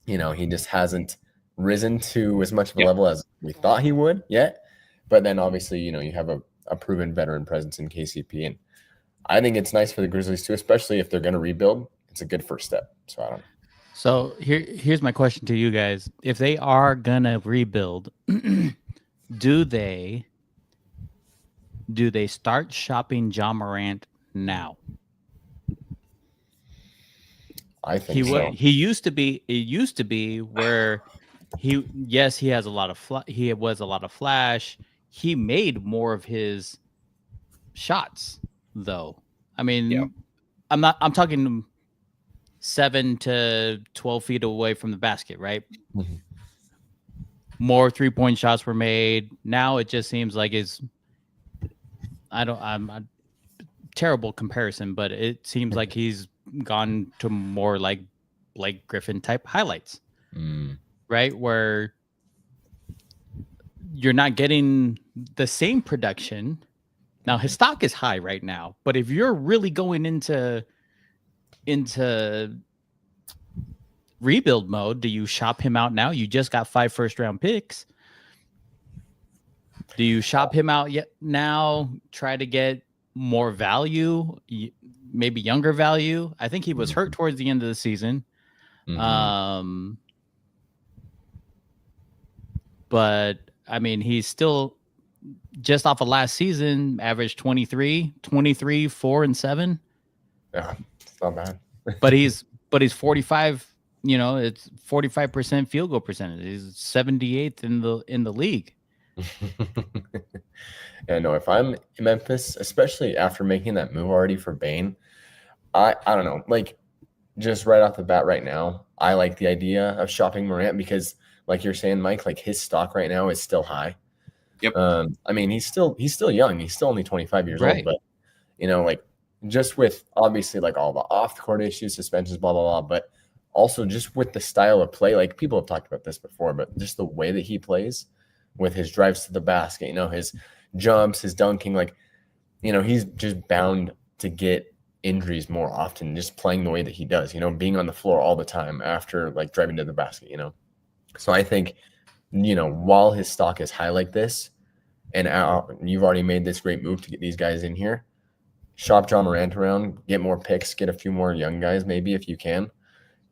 Speaker 5: you know, he just hasn't risen to as much of a level as we thought he would yet. But then obviously, you know, you have a proven veteran presence in KCP. And I think it's nice for the Grizzlies too, especially if they're going to rebuild. It's a good first step. So I don't know.
Speaker 3: So here's my question to you guys. If they are gonna rebuild, do they start shopping John Morant now?
Speaker 5: I think so.
Speaker 3: He used to be. It used to be where he has a lot of he was a lot of flash. He made more of his shots though. I mean, I'm talking 7 to 12 feet away from the basket, right?
Speaker 5: Mm-hmm.
Speaker 3: More 3-point shots were made. Now it just seems like I'm a terrible comparison, but it seems like he's gone to more like Blake Griffin type highlights, right? Where you're not getting the same production. Now his stock is high right now, but if you're really going into rebuild mode, do you shop him out now? You just got 5 first-round picks. Do you shop him out yet now? Try to get more value, maybe younger value. I think he was hurt towards the end of the season. But I mean, he's still just off of last season, averaged 23, 4 and 7.
Speaker 5: Yeah, it's not bad.
Speaker 3: but he's 45. You know, it's 45% field goal percentage. He's 78th in the league.
Speaker 5: Yeah, no, if I'm in Memphis, especially after making that move already for Bane, I don't know, like just right off the bat right now, I like the idea of shopping Morant because, like you're saying, Mike, like his stock right now is still high.
Speaker 4: Yep.
Speaker 5: I mean, he's still young. He's still only 25 years
Speaker 3: Right.
Speaker 5: old, but you know, like just with obviously like all the off the court issues, suspensions, blah blah blah, but also just with the style of play, like people have talked about this before, but just the way that he plays with his drives to the basket, you know, his jumps, his dunking, like, you know, he's just bound to get injuries more often just playing the way that he does, you know, being on the floor all the time after like driving to the basket, you know. So I think, you know, while his stock is high like this, and you've already made this great move to get these guys in here, shop John Morant around, get more picks, get a few more young guys, maybe if you can.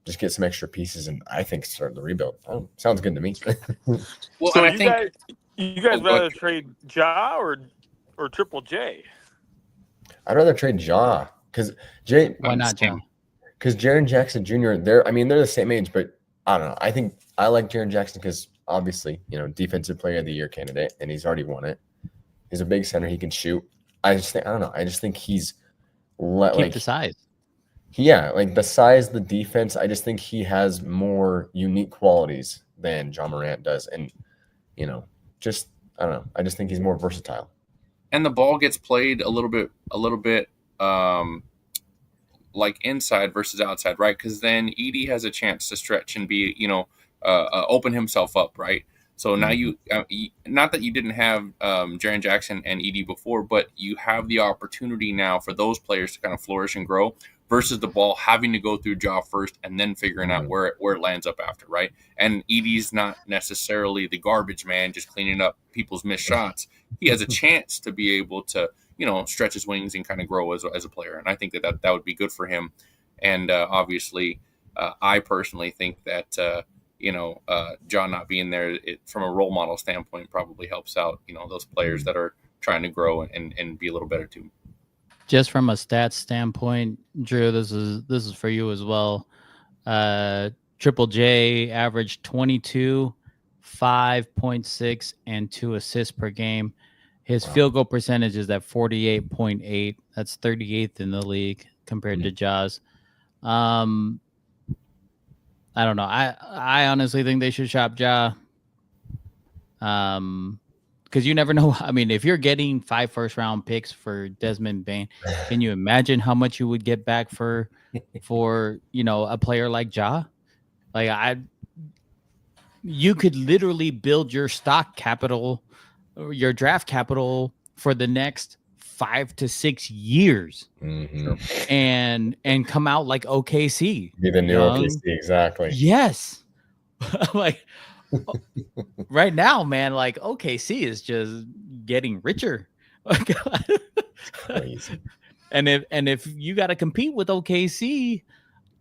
Speaker 5: Just get some extra pieces, and I think start the rebuild. Oh, sounds good to me.
Speaker 4: Well,
Speaker 2: So
Speaker 4: and I think
Speaker 2: you guys rather trade Ja or Triple J?
Speaker 5: I'd rather trade Ja because
Speaker 3: Why not Ja?
Speaker 5: Because Jaren Jackson Jr. They're the same age, but I don't know. I think I like Jaren Jackson because obviously, you know, defensive player of the year candidate, and he's already won it. He's a big center. He can shoot. I just think he's
Speaker 3: Keep the size.
Speaker 5: Yeah, like the size, the defense. I just think he has more unique qualities than John Morant does, and you know, just I don't know. I just think he's more versatile.
Speaker 4: And the ball gets played a little bit like inside versus outside, right? Because then Edie has a chance to stretch and be, you know, open himself up, right? So now you, not that you didn't have Jaren Jackson and Edie before, but you have the opportunity now for those players to kind of flourish and grow versus the ball having to go through Ja first and then figuring out where it lands up after, right? And Edie's not necessarily the garbage man just cleaning up people's missed shots. He has a chance to be able to, you know, stretch his wings and kind of grow as a player. And I think that would be good for him. And obviously, I personally think that, you know, John not being there, from a role model standpoint, probably helps out, you know, those players that are trying to grow and be a little better too.
Speaker 3: Just from a stats standpoint, Drew, this is for you as well. Triple J averaged 22, 5.6, and 2 assists per game. His field goal percentage is at 48.8. That's 38th in the league compared to Jaws. I don't know. I honestly think they should shop Ja. because you never know. I mean, if you're getting 5 first-round picks for Desmond Bain, can you imagine how much you would get back for a player like Ja? Like you could literally build your stock capital or your draft capital for the next 5 to 6 years and come out like OKC.
Speaker 5: Be the new
Speaker 3: young.
Speaker 5: OKC, exactly.
Speaker 3: Yes. Like right now, man, like OKC is just getting richer.
Speaker 5: Crazy.
Speaker 3: And if you got to compete with OKC,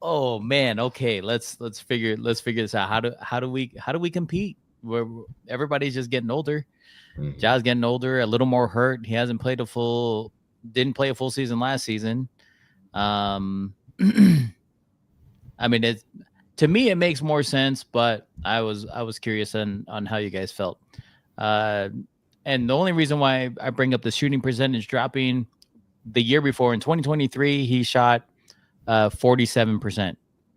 Speaker 3: oh man, okay, let's figure this out. How do we compete? Everybody's just getting older. Ja's getting older, a little more hurt. He hasn't played didn't play a full season last season. I mean, to me it makes more sense, but I was curious on how you guys felt. And the only reason why I bring up the shooting percentage dropping, the year before in 2023 he shot 47%.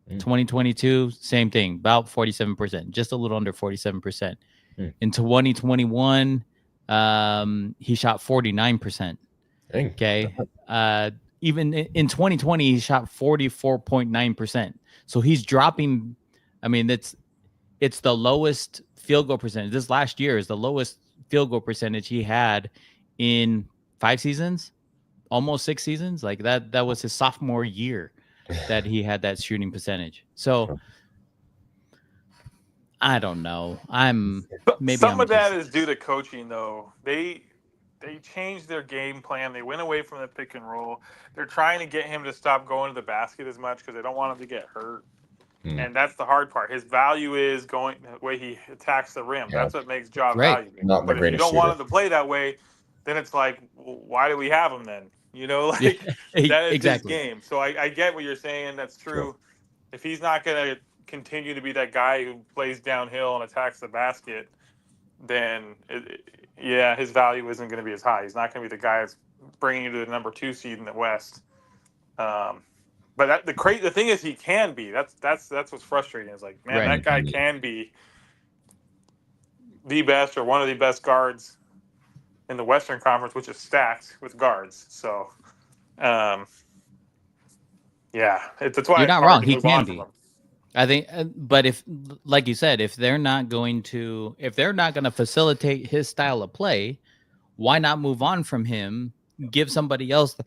Speaker 3: 2022 same thing, about 47%, just a little under 47%. In 2021 he shot 49%. Okay. Even in 2020 he shot 44.9%. So he's dropping. I mean, it's the lowest field goal percentage. This last year is the lowest field goal percentage he had in 5 seasons, almost 6 seasons. Like that was his sophomore year that he had that shooting percentage. So I don't know.
Speaker 2: Some of that is due to coaching, though. They changed their game plan. They went away from the pick and roll. They're trying to get him to stop going to the basket as much because they don't want him to get hurt. And that's the hard part. His value is going the way he attacks the rim. That's what makes Ja valuable. But if you don't want him to play that way, then it's like, well, why do we have him then? That is
Speaker 3: exactly
Speaker 2: his game. So I get what you're saying. That's true. Sure. If he's not going to continue to be that guy who plays downhill and attacks the basket, then his value isn't going to be as high. He's not going to be the guy that's bringing you to the number 2 seed in the West. But the thing is, he can be. That's what's frustrating. Is like, man, that guy can be the best or one of the best guards in the Western Conference, which is stacked with guards. So, that's why
Speaker 3: you're not wrong. He can be. I think, but if, like you said, if they're not going to facilitate his style of play, why not move on from him? Give somebody else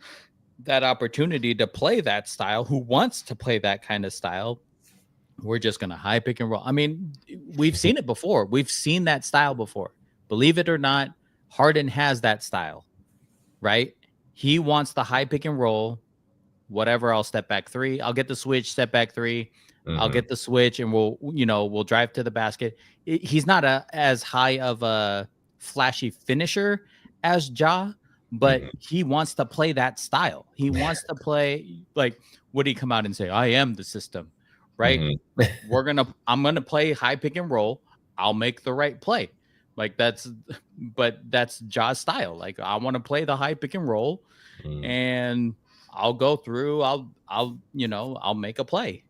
Speaker 3: that opportunity to play that style, who wants to play that kind of style. We're just going to high pick and roll. I mean, we've seen it before. We've seen that style before. Believe it or not, Harden has that style, right? He wants the high pick and roll, whatever. I'll step back 3. I'll get the switch, step back 3. I'll get the switch and we'll drive to the basket. He's not as high of a flashy finisher as Ja, but he wants to play that style. He wants to play, like, would he come out and say, I am the system, right? I'm going to play high pick and roll. I'll make the right play. Like that's Ja's style. Like, I want to play the high pick and roll and I'll go through, I'll make a play.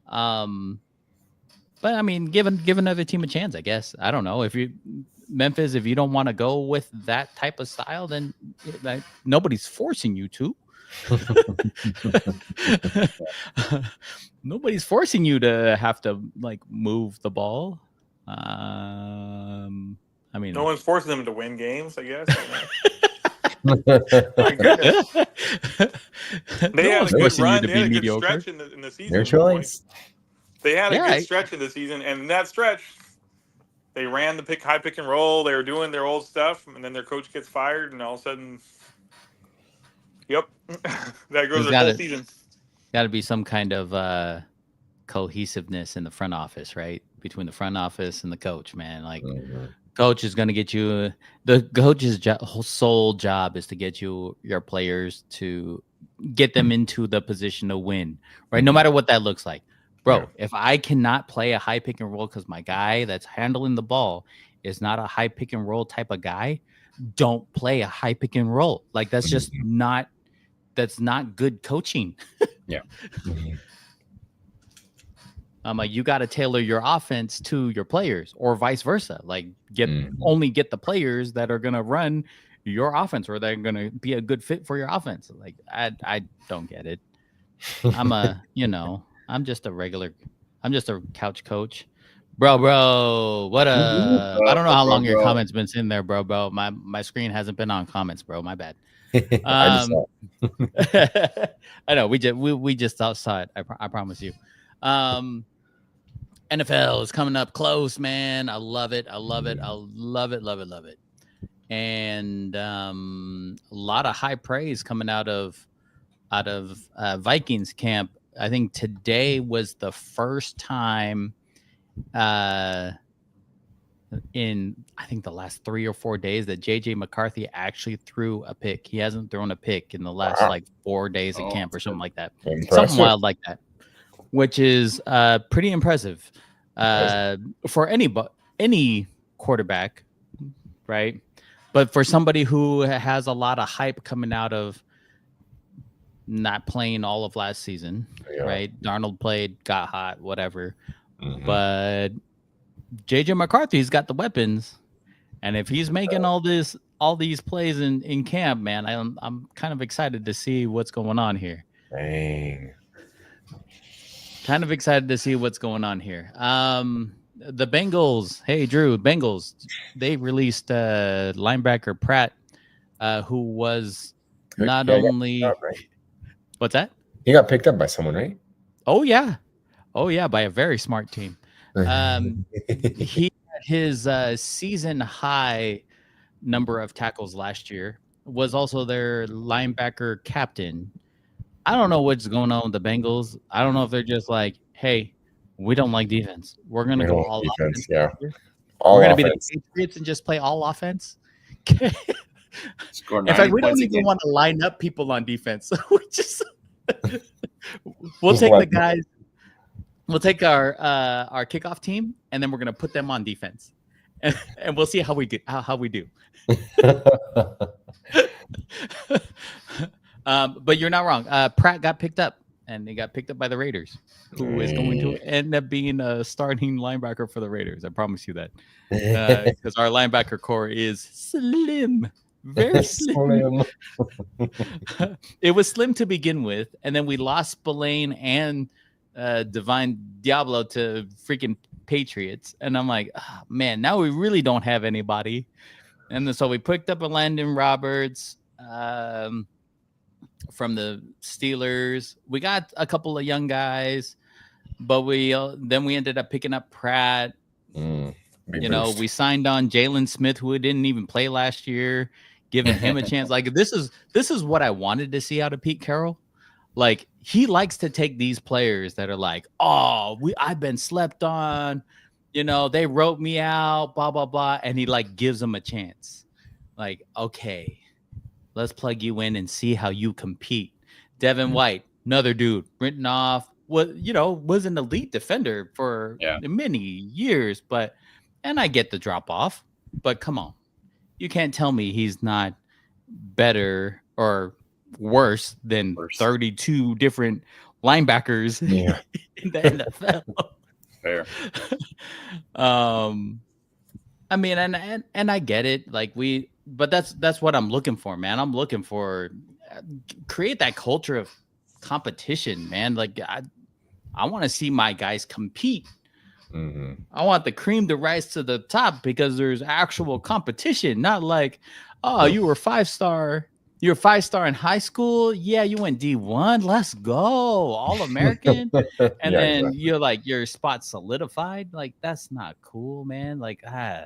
Speaker 3: But I mean, give another team a chance, I guess. I don't know. If Memphis, if you don't want to go with that type of style, then nobody's forcing you to. Nobody's forcing you to have to like move the ball. I mean,
Speaker 2: no one's forcing them to win games, I guess. My goodness. They had a good run. They had a good stretch in the season.
Speaker 5: Their choice.
Speaker 2: They had a good stretch in the season, and in that stretch, they ran the high pick and roll. They were doing their old stuff, and then their coach gets fired, and all of a sudden, that goes their whole season.
Speaker 3: Got to be some kind of cohesiveness in the front office, right? Between the front office and the coach, man. Like, coach is going to get you. The coach's sole job is to get your players to get them into the position to win, right? No matter what that looks like. Bro, if I cannot play a high pick and roll because my guy that's handling the ball is not a high pick and roll type of guy, don't play a high pick and roll. Like, that's just not good coaching. I'm like, you got to tailor your offense to your players, or vice versa. Like,
Speaker 5: Mhm.
Speaker 3: only get the players that are gonna run your offense, or they're gonna be a good fit for your offense. Like, I don't get it. I'm just a regular. I'm just a couch coach, bro. What I don't know how long your
Speaker 4: Bro.
Speaker 3: comments been sitting there, bro. My screen hasn't been on comments, bro. My bad.
Speaker 5: I just saw
Speaker 3: I know we just saw it. I promise you. NFL is coming up close, man. I love it. I love it. I love it. Love it. Love it. And a lot of high praise coming out of Vikings camp. I think today was the first time in I think the last 3 or 4 days that JJ McCarthy actually threw a pick. He hasn't thrown a pick in the last
Speaker 5: Wow.
Speaker 3: like 4 days of
Speaker 4: Oh,
Speaker 3: camp or something like that.
Speaker 5: Impressive.
Speaker 3: Something wild like that, which is pretty impressive for any quarterback, right? But for somebody who has a lot of hype coming out of not playing all of last season,
Speaker 5: Yeah.
Speaker 3: right? Darnold played, got hot, whatever.
Speaker 5: Mhm.
Speaker 3: But JJ McCarthy's got the weapons, and if he's making all these plays in camp, man, I'm kind of excited to see what's going on here.
Speaker 5: Dang.
Speaker 3: Kind of excited to see what's going on here. The Bengals, hey Drew, Bengals, they released linebacker Pratt, who was not
Speaker 5: Yeah, he got
Speaker 3: only
Speaker 5: picked up, right?
Speaker 3: what's that?
Speaker 5: He got picked up by someone, right?
Speaker 3: Oh yeah, by a very smart team. He had his season high number of tackles last year. Was also their linebacker captain. I don't know what's going on with the Bengals. I don't know if they're just like, hey, we don't like defense. We're gonna
Speaker 5: We
Speaker 3: go
Speaker 5: don't
Speaker 3: all
Speaker 5: like
Speaker 3: offense.
Speaker 5: defense, yeah.
Speaker 3: We're
Speaker 5: All
Speaker 3: gonna be the
Speaker 5: offense.
Speaker 3: Patriots and just play all offense.
Speaker 4: Score
Speaker 3: In
Speaker 4: 90
Speaker 3: fact, we don't
Speaker 4: points a
Speaker 3: even
Speaker 4: game.
Speaker 3: want to line up people on defense. We just we'll
Speaker 5: Just
Speaker 3: take
Speaker 5: let
Speaker 3: the
Speaker 5: them-
Speaker 3: guys. We'll take our kickoff team, and then we're gonna put them on defense, and we'll see how we get how we do. But you're not wrong. Pratt got picked up, and they got picked up by the Raiders, who is going to end up being a starting linebacker for the Raiders. I promise you that, because our linebacker core is slim, very slim. It was slim to begin with, and then we lost Spillane and Divine Diablo to freaking Patriots, and I'm like, oh, man, now we really don't have anybody. And then, so we picked up a Landon Roberts from the Steelers. We got a couple of young guys, but then we ended up picking up Pratt. We signed on Jalen Smith, who didn't even play last year, giving him a chance. Like this is what I wanted to see out of Pete Carroll. Like he likes to take these players that are like, oh, I've been slept on. They wrote me out, blah, blah, blah. And he like gives them a chance. Like, okay, let's plug you in and see how you compete. Devin White, another dude written off, was an elite defender for many years, and I get the drop off, but come on. You can't tell me he's not better or worse than 32 different linebackers in the NFL.
Speaker 4: Fair.
Speaker 3: I mean, and I get it. But that's what I'm looking for, man. I'm looking for create that culture of competition, man. Like I want to see my guys compete.
Speaker 5: Mm-hmm.
Speaker 3: I want the cream to rise to the top because there's actual competition, not like, oh, you were 5-star. You're 5-star in high school. Yeah, you went D1. Let's go, All-American. And then exactly. You're like your spot solidified. Like that's not cool, man. Like I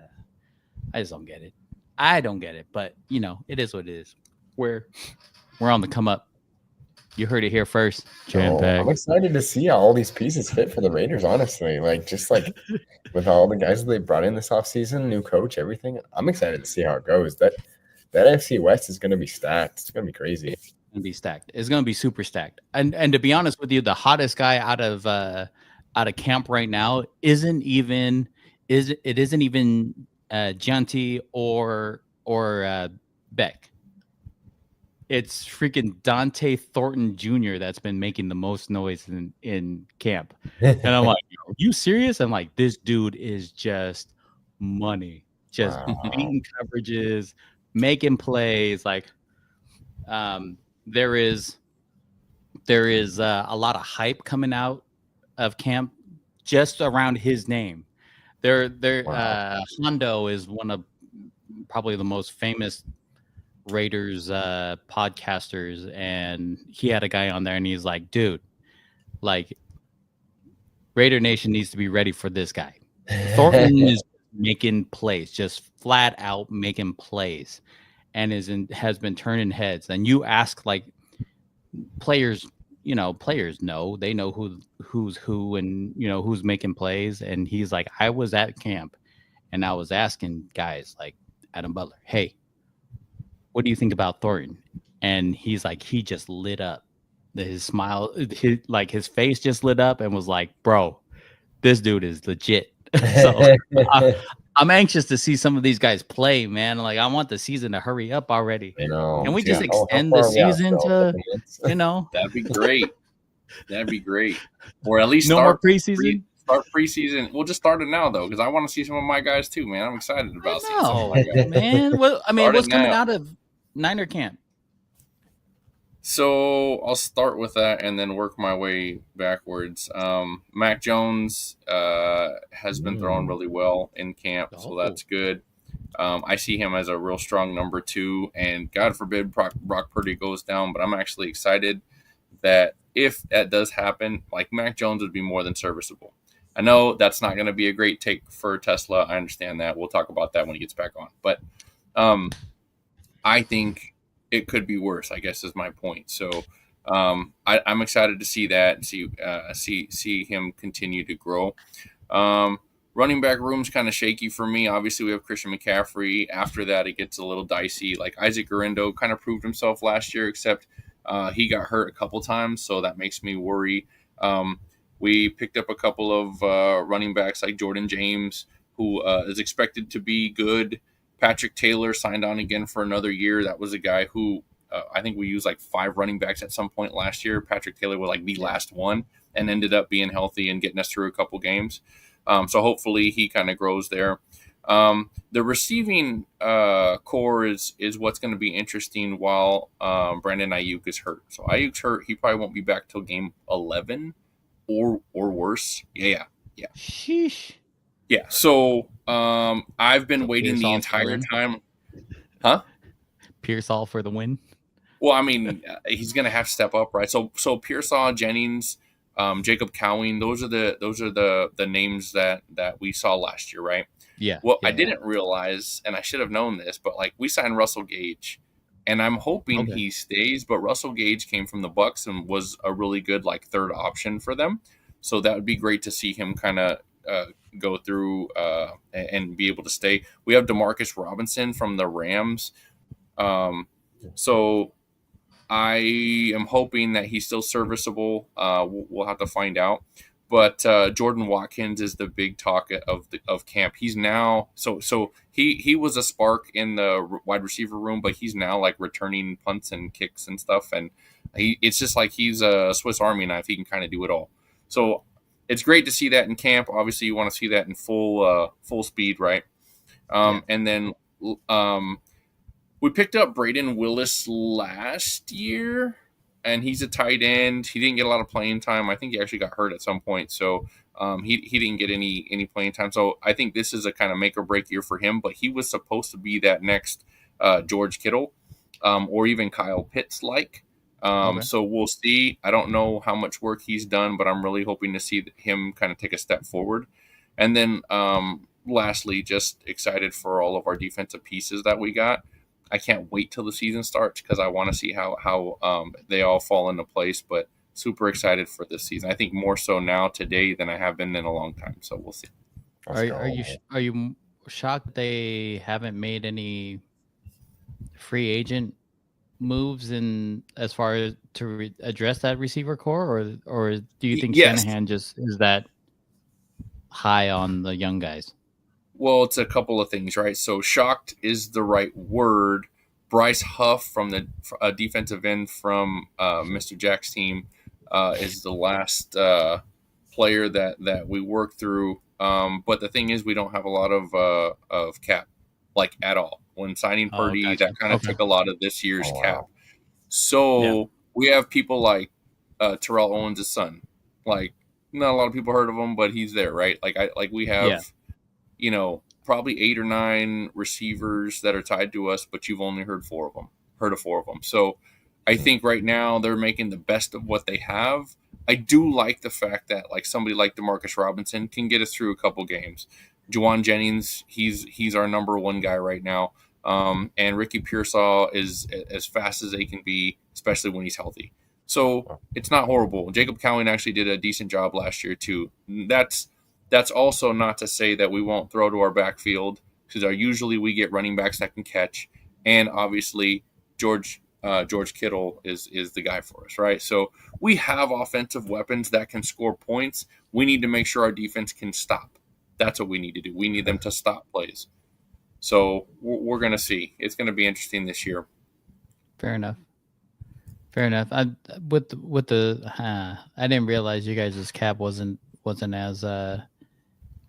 Speaker 3: just don't get it. I don't get it. But it is what it is. We're on the come up. You heard it here first. JAMM Packed.
Speaker 5: I'm excited to see how all these pieces fit for the Raiders, honestly. Just with all the guys that they brought in this offseason, new coach, everything. I'm excited to see how it goes. That FC West is going to be stacked. It's going to be crazy.
Speaker 3: It's going to be stacked. It's going to be super stacked. And to be honest with you, the hottest guy out of camp right now isn't even Gianti or Beck. it's freaking Dante Thornton Jr. that's been making the most noise in camp. And I'm like, are you serious? I'm like, this dude is just money, just
Speaker 5: Wow.
Speaker 3: beating coverages, making plays. Like, there is a lot of hype coming out of camp just around his name.
Speaker 5: Wow.
Speaker 3: Hondo is one of probably the most famous Raiders podcasters, and he had a guy on there, and he's like, dude, like Raider Nation needs to be ready for this guy. Thornton is making plays, just flat out making plays, and has been turning heads. And you ask like players, players know, they know who's who, and who's making plays. And he's like, I was at camp and I was asking guys like Adam Butler, hey, what do you think about Thornton? And he's like, he just lit up. His smile, his face just lit up and was like, bro, this dude is legit. So I'm anxious to see some of these guys play, man. Like, I want the season to hurry up already.
Speaker 5: I know.
Speaker 3: Can we just
Speaker 5: How
Speaker 3: extend
Speaker 5: far
Speaker 3: the
Speaker 5: are we out,
Speaker 3: season
Speaker 5: Phil?
Speaker 3: to,
Speaker 4: That'd be great. That'd be great. Or at least
Speaker 3: no more preseason?
Speaker 4: Start preseason. We'll just start it now, though, because I want to see some of my guys too, man. I'm excited about seeing some of my guys.
Speaker 3: Man. Well, I mean,
Speaker 4: Start it
Speaker 3: what's coming
Speaker 4: now.
Speaker 3: out of Niner camp?
Speaker 4: So I'll start with that and then work my way backwards. Mac Jones has been throwing really well in camp, so that's good. I see him as a real strong number 2, and God forbid Brock Purdy goes down, but I'm actually excited that if that does happen, like Mac Jones would be more than serviceable. I know that's not going to be a great take for Tesla. I understand that. We'll talk about that when he gets back on. But I think it could be worse, I guess is my point. So I'm excited to see that and see him continue to grow. Running back room's kind of shaky for me. Obviously, we have Christian McCaffrey. After that, it gets a little dicey. Like Isaac Guerrero kind of proved himself last year, except he got hurt a couple times, so that makes me worry. We picked up a couple of running backs like Jordan James, who is expected to be good. Patrick Taylor signed on again for another year. That was a guy who I think we used like 5 running backs at some point last year. Patrick Taylor was like the last one and ended up being healthy and getting us through a couple games. So hopefully he kind of grows there. The receiving core is what's going to be interesting while Brandon Ayuk is hurt. So Ayuk's hurt. He probably won't be back till game 11 or worse. Yeah.
Speaker 3: Sheesh.
Speaker 4: Yeah. So I've been waiting the entire time. Huh?
Speaker 3: Pearsall for the win.
Speaker 4: Well, I mean, he's going to have to step up, right? So Pearsall, Jennings, Jacob Cowing, those are the names that we saw last year, right?
Speaker 3: Yeah.
Speaker 4: Well, I didn't realize, and I should have known this, but like we signed Russell Gage, and I'm hoping he stays. But Russell Gage came from the Bucs and was a really good like third option for them, so that would be great to see him kind of go through and be able to stay. We have Demarcus Robinson from the Rams, so I am hoping that he's still serviceable. We'll have to find out. But Jordan Watkins is the big talk of camp. He's now so he was a spark in the wide receiver room, but he's now like returning punts and kicks and stuff. And it's just like he's a Swiss Army knife. He can kind of do it all. So it's great to see that in camp. Obviously, you want to see that in full speed, right? And then we picked up Braden Willis last year, and he's a tight end. He didn't get a lot of playing time. I think he actually got hurt at some point, so he didn't get any playing time. So I think this is a kind of make or break year for him. But he was supposed to be that next George Kittle or even Kyle Pitts like. So we'll see. I don't know how much work he's done, but I'm really hoping to see him kind of take a step forward. And then lastly, just excited for all of our defensive pieces that we got. I can't wait till the season starts because I want to see how they all fall into place. But super excited for this season. I think more so now today than I have been in a long time. So we'll see.
Speaker 3: Are you shocked they haven't made any free agent moves in as far as to address that receiver core, or do you think Shanahan just is that high on the young guys?
Speaker 4: Well, it's a couple of things, right? So shocked is the right word. Bryce Huff from the defensive end from Mr. Jack's team is the last player that we worked through. But the thing is, we don't have a lot of cap, like at all. When signing Purdy,
Speaker 3: gotcha.
Speaker 4: that kind of took a lot of this year's
Speaker 5: Oh,
Speaker 4: cap.
Speaker 5: wow.
Speaker 4: So we have people like Terrell Owens' son. Like, not a lot of people heard of him, but he's there, right? Like we have, you know, probably 8 or 9 receivers that are tied to us, but you've only heard of 4 of them. So I think right now they're making the best of what they have. I do like the fact that like somebody like Demarcus Robinson can get us through a couple games. Juwan Jennings, he's our number 1 guy right now. And Ricky Pearsall is as fast as they can be, especially when he's healthy. So it's not horrible. Jacob Cowan actually did a decent job last year too. That's also not to say that we won't throw to our backfield, because usually we get running backs that can catch, and obviously George Kittle is the guy for us, right? So we have offensive weapons that can score points. We need to make sure our defense can stop. That's what we need to do. We need them to stop plays. So we're going to see. It's going to be interesting this year.
Speaker 3: Fair enough. I didn't realize you guys' cap wasn't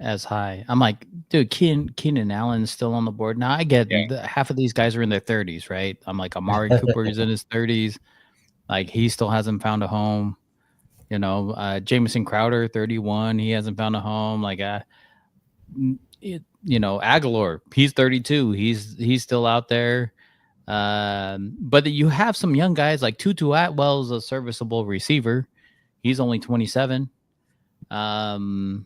Speaker 3: as high. I'm like, dude, Keenan Allen's still on the board. Now I get half of these guys are in their 30s, right? I'm like, Amari Cooper is in his 30s. Like, he still hasn't found a home. You know, Jamison Crowder, 31, he hasn't found a home. Like, Aguilar, he's 32. He's still out there. But you have some young guys like Tutu Atwell is a serviceable receiver. He's only 27.
Speaker 4: Well,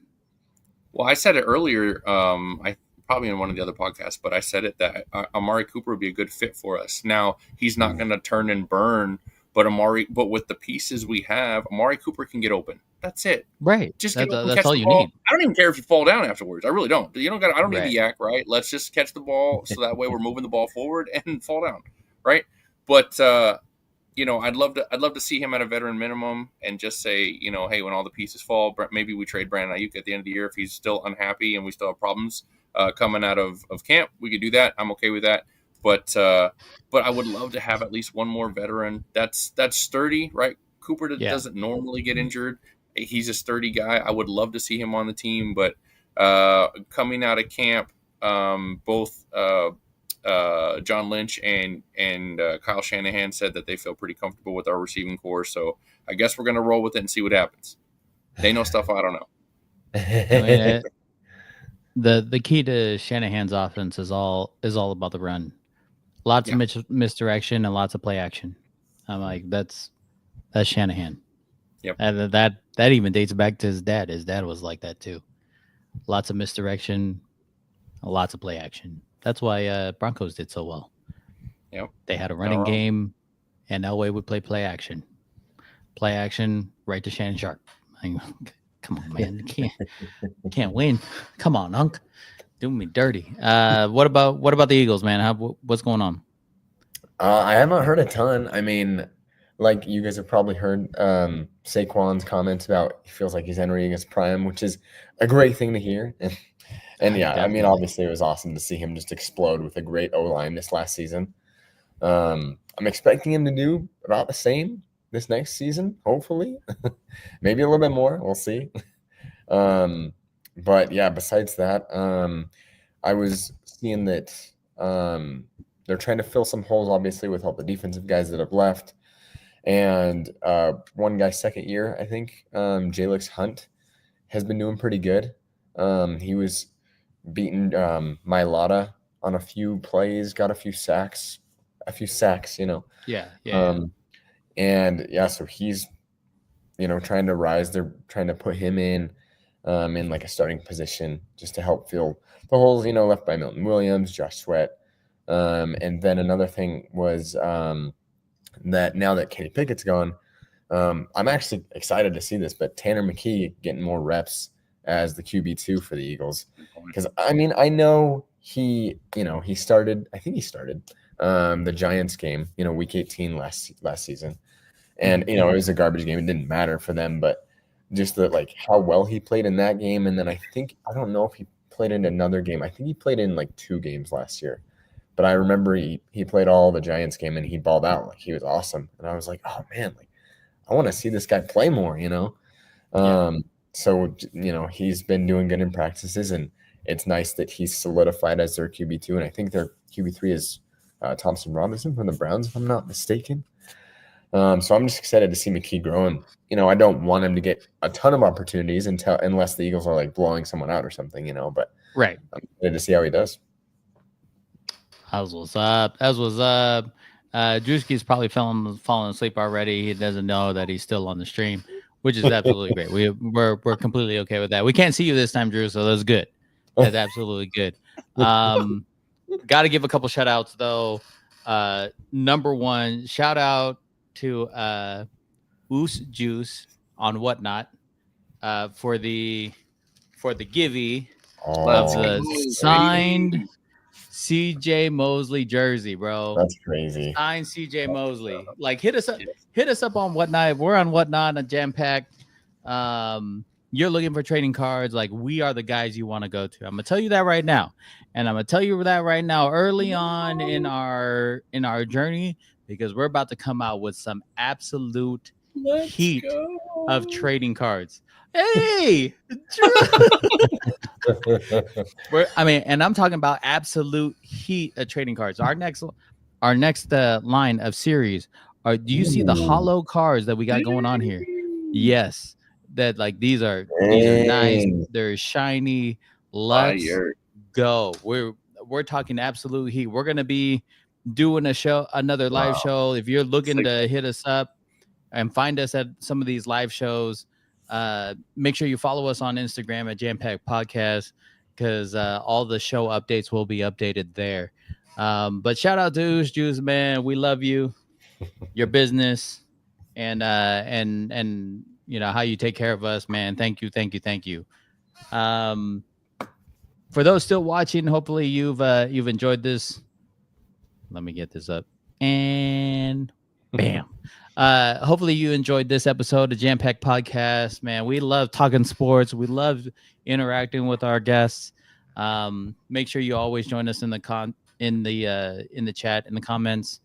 Speaker 4: I said it earlier. I probably in one of the other podcasts, but I said it that Amari Cooper would be a good fit for us. Now he's not going to turn and burn, but with the pieces we have, Amari Cooper can get open. That's it.
Speaker 3: Right.
Speaker 4: Just
Speaker 3: that's
Speaker 4: catch
Speaker 3: all
Speaker 4: the
Speaker 3: you
Speaker 4: ball.
Speaker 3: need.
Speaker 4: I don't even care if you fall down afterwards. I really don't. You don't got. I don't need
Speaker 3: Right.
Speaker 4: the yak. Right. Let's just catch the ball so that way we're moving the ball forward and fall down. Right. But I'd love to see him at a veteran minimum and just say, hey, when all the pieces fall, maybe we trade Brandon Ayuk at the end of the year if he's still unhappy and we still have problems coming out of camp. We could do that. I'm okay with that. But I would love to have at least one more veteran that's sturdy, right? Cooper doesn't normally get injured. He's a sturdy guy. I would love to see him on the team, but coming out of camp, both John Lynch and Kyle Shanahan said that they feel pretty comfortable with our receiving core. So I guess we're going to roll with it and see what happens. They know stuff I don't know.
Speaker 3: I mean, the key to Shanahan's offense is all about the run. Lots of misdirection and lots of play action. I'm like, that's Shanahan.
Speaker 4: Yep.
Speaker 3: And that even dates back to his dad. His dad was like that too. Lots of misdirection, lots of play action. That's why Broncos did so well.
Speaker 4: Yep.
Speaker 3: They had a running game, and Elway would play action. Play action, right to Shannon Sharp. Come on, man. You can't win. Come on, Unc. Doing me dirty. What about the Eagles, man? What's going on?
Speaker 5: I haven't heard a ton. I mean, like you guys have probably heard Saquon's comments about he feels like he's entering his prime, which is a great thing to hear. And yeah, I mean, obviously it was awesome to see him just explode with a great O-line this last season. I'm expecting him to do about the same this next season, hopefully. Maybe a little bit more. We'll see. But yeah, besides that, I was seeing that they're trying to fill some holes, obviously, with all the defensive guys that have left. And one guy, second year, I think, Jalix Hunt, has been doing pretty good. He was beating Mailata on a few plays, got a few sacks,
Speaker 3: Yeah.
Speaker 5: And yeah, so he's, trying to rise. They're trying to put him in like a starting position just to help fill the holes, left by Milton Williams, Josh Sweat. And then another thing was that now that Kenny Pickett's gone, I'm actually excited to see this, but Tanner McKee getting more reps as the QB2 for the Eagles. Because, I mean, I know he started the Giants game, week 18 last season. And, it was a garbage game. It didn't matter for them, but just how well he played in that game. And then I don't know if he played in another game. I think he played in 2 games last year But I remember he played all the Giants game and he balled out. Like, he was awesome. And I was like, oh man, like I want to see this guy play more, you know? So, you know, he's been doing good in practices, and it's nice that he's solidified as their QB2. And I think their QB3 is Thompson Robinson from the Browns, if I'm not mistaken. So I'm just excited to see McKee grow. And, you know, I don't want him to get a ton of opportunities unless the Eagles are like blowing someone out or something, you know, but
Speaker 3: right.
Speaker 5: I'm excited to see how he does.
Speaker 3: That's what's up. That's what's up. Drewski's probably falling asleep already. He doesn't know that he's still on the stream, which is absolutely great. We're completely okay with that. We can't see you this time, Drew, so that's good. That's absolutely good. Got to give a couple shout outs though. Number one, shout out to Oos Juice on Whatnot for the givey of the signed CJ Mosley jersey, bro.
Speaker 5: That's crazy.
Speaker 3: Signed CJ Mosley. Like, hit us up on Whatnot. We're on Whatnot on JAMM Packed. You're looking for trading cards, like, we are the guys you want to go to. I'm gonna tell you that right now, and I'm gonna tell you that right now early on in our journey, because we're about to come out with some absolute heat of trading cards. Hey, and I'm talking about absolute heat of trading cards. Our next line of series are. Do you see the hollow cards that we got going on here? Yes, that like these are nice. They're shiny. Let's go. We're talking absolute heat. We're gonna be doing another live show. If you're looking to hit us up and find us at some of these live shows, make sure you follow us on Instagram at JAMM Packed Podcast, because all the show updates will be updated there. But shout out to Oos Juice, man. We love you, your business, and you know how you take care of us, man. Thank you. For those still watching, hopefully you've enjoyed this. Let me get this up, and bam. Hopefully you enjoyed this episode of JAMM Packed Podcast, man. We love talking sports. We love interacting with our guests. Make sure you always join us in the chat, in the comments.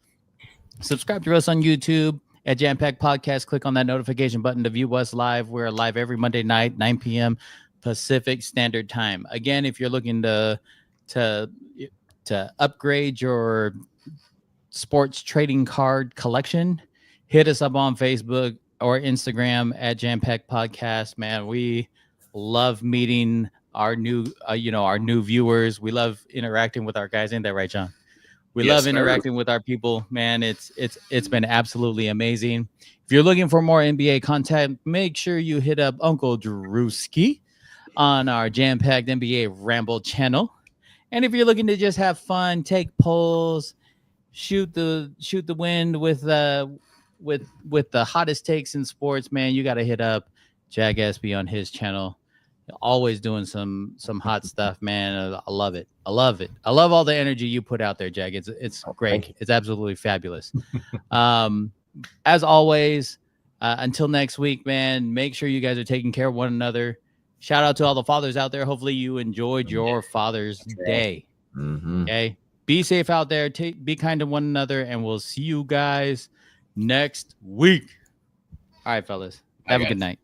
Speaker 3: Subscribe to us on YouTube at JAMM Packed Podcast. Click on that notification button to view us live. We're live every Monday night, 9 p.m. Pacific Standard Time. Again, if you're looking to upgrade your sports trading card collection, hit us up on Facebook or Instagram at JAMM Packed Podcast. Man, we love meeting our new viewers. We love interacting with our guys. Ain't that right, John? We love interacting with our people, man. It's been absolutely amazing. If you're looking for more NBA content, make sure you hit up Uncle Drewski on our JAMM Packed NBA Ramble channel. And if you're looking to just have fun, take polls, shoot the wind with the hottest takes in sports, man, you got to hit up Jag SB on his channel. Always doing some hot stuff, man. I love it. I love all the energy you put out there, Jag. It's great. It's absolutely fabulous. As always, until next week, man, make sure you guys are taking care of one another. Shout out to all the fathers out there. Hopefully you enjoyed your Father's Day.
Speaker 5: Mm-hmm.
Speaker 3: Okay. Be safe out there. Be kind to one another, and we'll see you guys next week. All right, fellas. Have a good night.